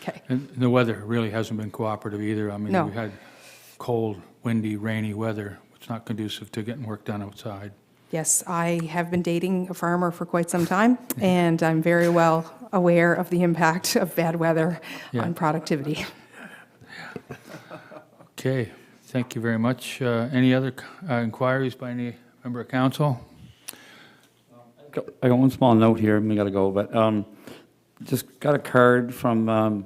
Okay. And the weather really hasn't been cooperative either. I mean, No. we've had cold, windy, rainy weather. It's not conducive to getting work done outside. Yes, I have been dating a farmer for quite some time, and I'm very well aware of the impact of bad weather Yeah. on productivity. Okay, thank you very much. Any other inquiries by any member of council? I got one small note here, and we gotta go, but just got a card from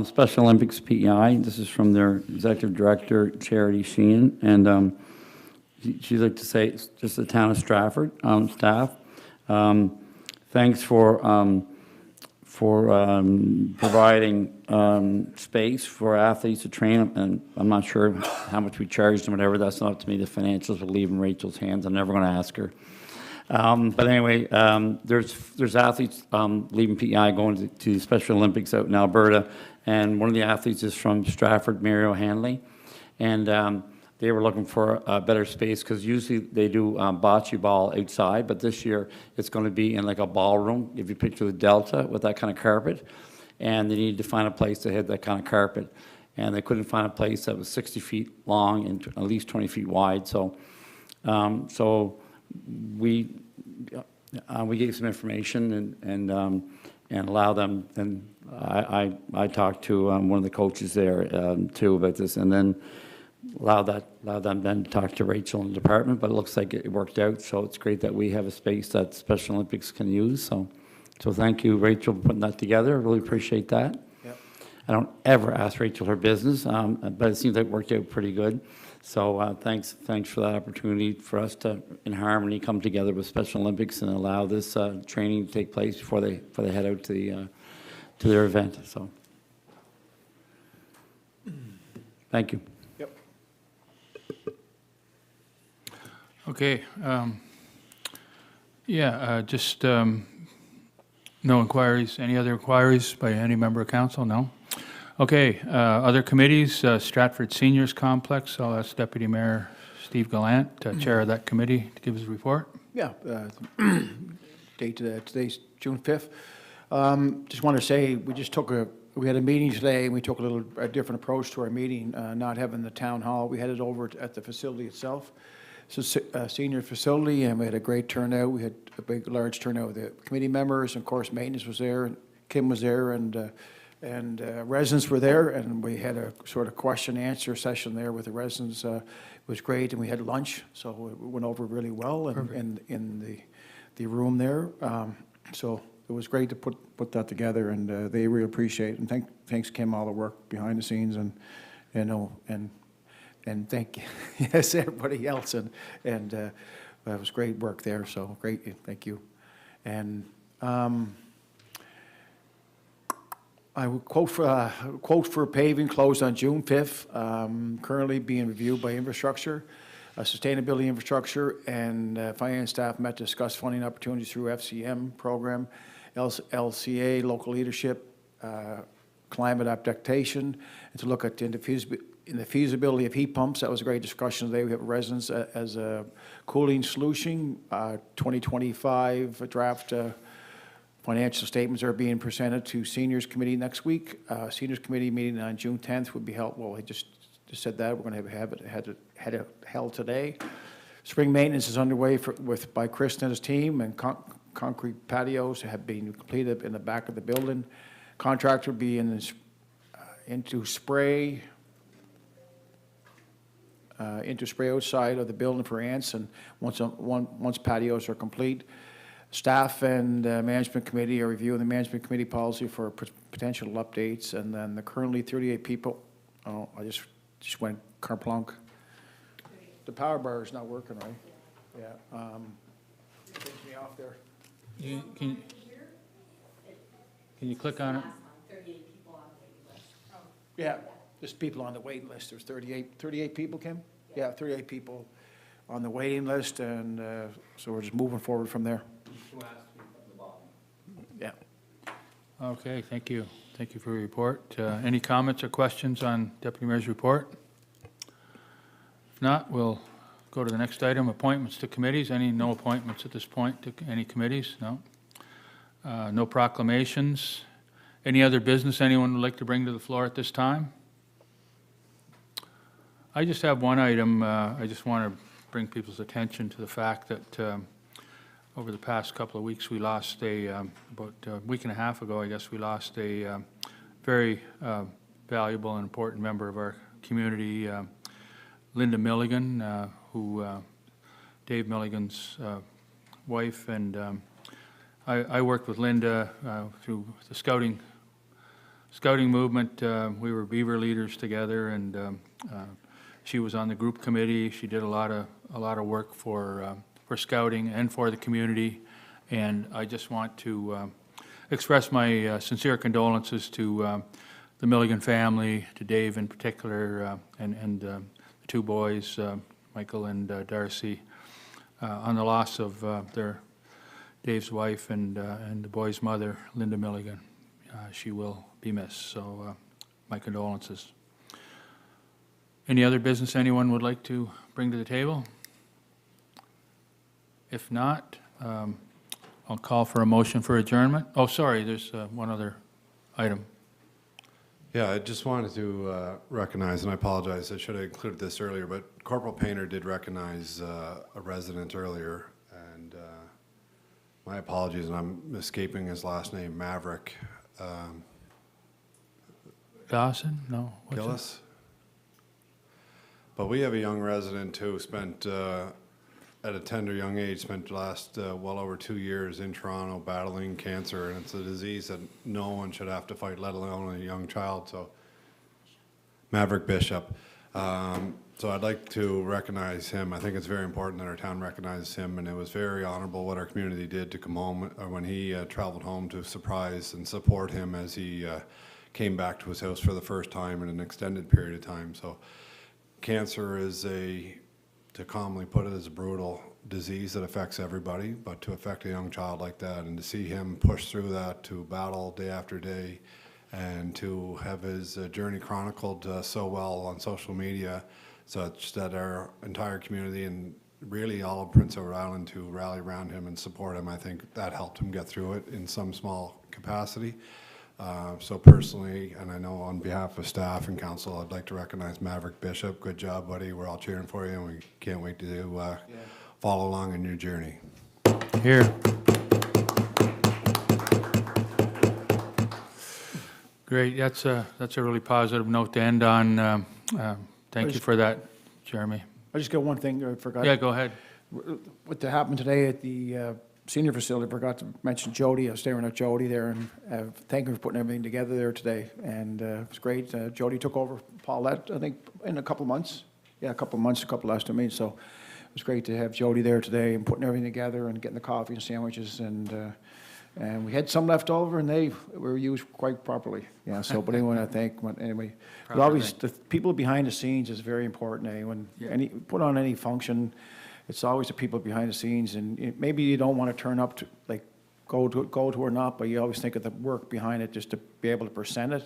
Special Olympics PEI. This is from their executive director, Charity Sheehan, and she'd like to say, it's just the town of Stratford staff. Thanks for providing space for athletes to train, and I'm not sure how much we charged them, whatever. That's not up to me. The financials will leave in Rachel's hands. I'm never going to ask her. But anyway, there's athletes leaving PEI going to the Special Olympics out in Alberta, and one of the athletes is from Stratford, Mario Hanley, and they were looking for a better space because usually they do bocce ball outside, but this year it's going to be in like a ballroom, if you picture the Delta with that kind of carpet, and they needed to find a place that had that kind of carpet, and they couldn't find a place that was 60 feet long and at least 20 feet wide, so we gave some information and allow them, and I talked to one of the coaches there too about this, and then allow them then to talk to Rachel in the department, but it looks like it worked out, so it's great that we have a space that Special Olympics can use, so thank you, Rachel, for putting that together. I really appreciate that. Yep. I don't ever ask Rachel her business, but it seems like it worked out pretty good. So thanks for that opportunity for us to, in harmony, come together with Special Olympics and allow this training to take place before they head out to their event. So, thank you. Yep. Okay. Just no inquiries. Any other inquiries by any member of council? No? Okay. Other committees, Stratford Seniors Complex. I'll ask Deputy Mayor Steve Gallant, chair of that committee, to give his report. Yeah, date today's June 5th. Just want to say, we had a meeting today, and we took a different approach to our meeting, not having the town hall. We had it over at the facility itself. So senior facility, and we had a great turnout. We had a large turnout of the committee members, and of course, maintenance was there, and Kim was there, and residents were there, and we had a sort of question-answer session there with the residents. It was great, and we had lunch, so it went over really well in the room there. So it was great to put that together, and they really appreciate it. And thanks Kim, all the work behind the scenes, and thank yes everybody else, and that was great work there. So great, thank you. And I would quote for paving closed on June 5th, currently being reviewed by infrastructure, sustainability infrastructure, and finance staff met to discuss funding opportunities through FCM program, LCA, local leadership, climate adaptation, and to look at in the feasibility of heat pumps. That was a great discussion today. We have residents as a cooling solution. 2025 draft financial statements are being presented to Seniors Committee next week. Seniors Committee meeting on June 10th would be held, well, I just said that, we're going to have it held today. Spring maintenance is underway by Chris and his team, and concrete patios have been completed in the back of the building. Contractor will be into spray outside of the building for ants, and once patios are complete. Staff and management committee are reviewing the management committee policy for potential updates, and then the currently 38 people, oh, I just went kerplunk. The power bar is not working, right? Yeah. It takes me off there. Can you click on it? Yeah, there's people on the waiting list. There's 38 people, Kim? Yeah, 38 people on the waiting list, and so we're just moving forward from there. Yeah. Okay, thank you. Thank you for your report. Any comments or questions on Deputy Mayor's report? If not, we'll go to the next item, appointments to committees. No appointments at this point to any committees? No? No proclamations? Any other business anyone would like to bring to the floor at this time? I just have one item. I just want to bring people's attention to the fact that over the past couple of weeks, we lost about a week and a half ago, I guess, we lost a very valuable and important member of our community, Linda Milligan, who Dave Milligan's wife, and I worked with Linda through the scouting movement. We were Beaver leaders together, and she was on the group committee. She did a lot of work for scouting and for the community, and I just want to express my sincere condolences to the Milligan family, to Dave in particular, and the two boys, Michael and Darcy, on the loss of Dave's wife and the boy's mother, Linda Milligan. She will be missed, so my condolences. Any other business anyone would like to bring to the table? If not, I'll call for a motion for adjournment. Oh, sorry, there's one other item. Yeah, I just wanted to recognize, and I apologize, I should have included this earlier, but Corporal Painter did recognize a resident earlier, and my apologies, and I'm escaping his last name, Maverick. Dawson? No. what's Gillis? But we have a young resident who spent, at a tender young age, spent the last well over 2 years in Toronto battling cancer, and it's a disease that no one should have to fight, let alone a young child. So, Maverick Bishop. So I'd like to recognize him. I think it's very important that our town recognizes him, and it was very honorable what our community did to come home when he traveled home to surprise and support him as he came back to his house for the first time in an extended period of time. So cancer is to calmly put it, is a brutal disease that affects everybody, but to affect a young child like that and to see him push through that, to battle day after day, and to have his journey chronicled so well on social media, such that our entire community and really all of Prince Edward Island to rally around him and support him, I think that helped him get through it in some small capacity. So personally, and I know on behalf of staff and council, I'd like to recognize Maverick Bishop. Good job, buddy. We're all cheering for you, and we can't wait to follow along in your journey. Here. Great. That's a really positive note to end on. Thank you for that, Jeremy. I just got one thing I forgot. Yeah, go ahead. What happened today at the senior facility, I forgot to mention Jody. I was staring at Jody there, and thank her for putting everything together there today. And it was great. Jody took over Paulette, I think, in a couple of months. Yeah, a couple of months, a couple last to me. So it was great to have Jody there today and putting everything together and getting the coffee and sandwiches. And we had some left over, and they were used quite properly. Yeah. So, but anyway, I think anyway, but always the people behind the scenes is very important. When put on any function, it's always the people behind the scenes, and maybe you don't want to turn up to go to or not, but you always think of the work behind it just to be able to present it.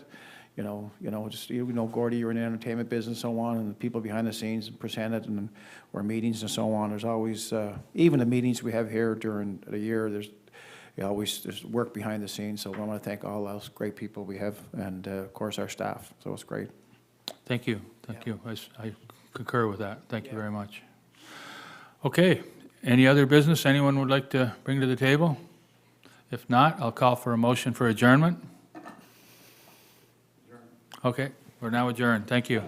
just, Gordy, you're in the entertainment business and so on, and the people behind the scenes presented, and or meetings and so on. There's always, even the meetings we have here during the year, there's work behind the scenes. So I want to thank all those great people we have, and of course our staff. So it's great. Thank you, thank you. I concur with that. Thank you very much. Okay, any other business anyone would like to bring to the table? If not, I'll call for a motion for adjournment. Okay, we're now adjourned. Thank you.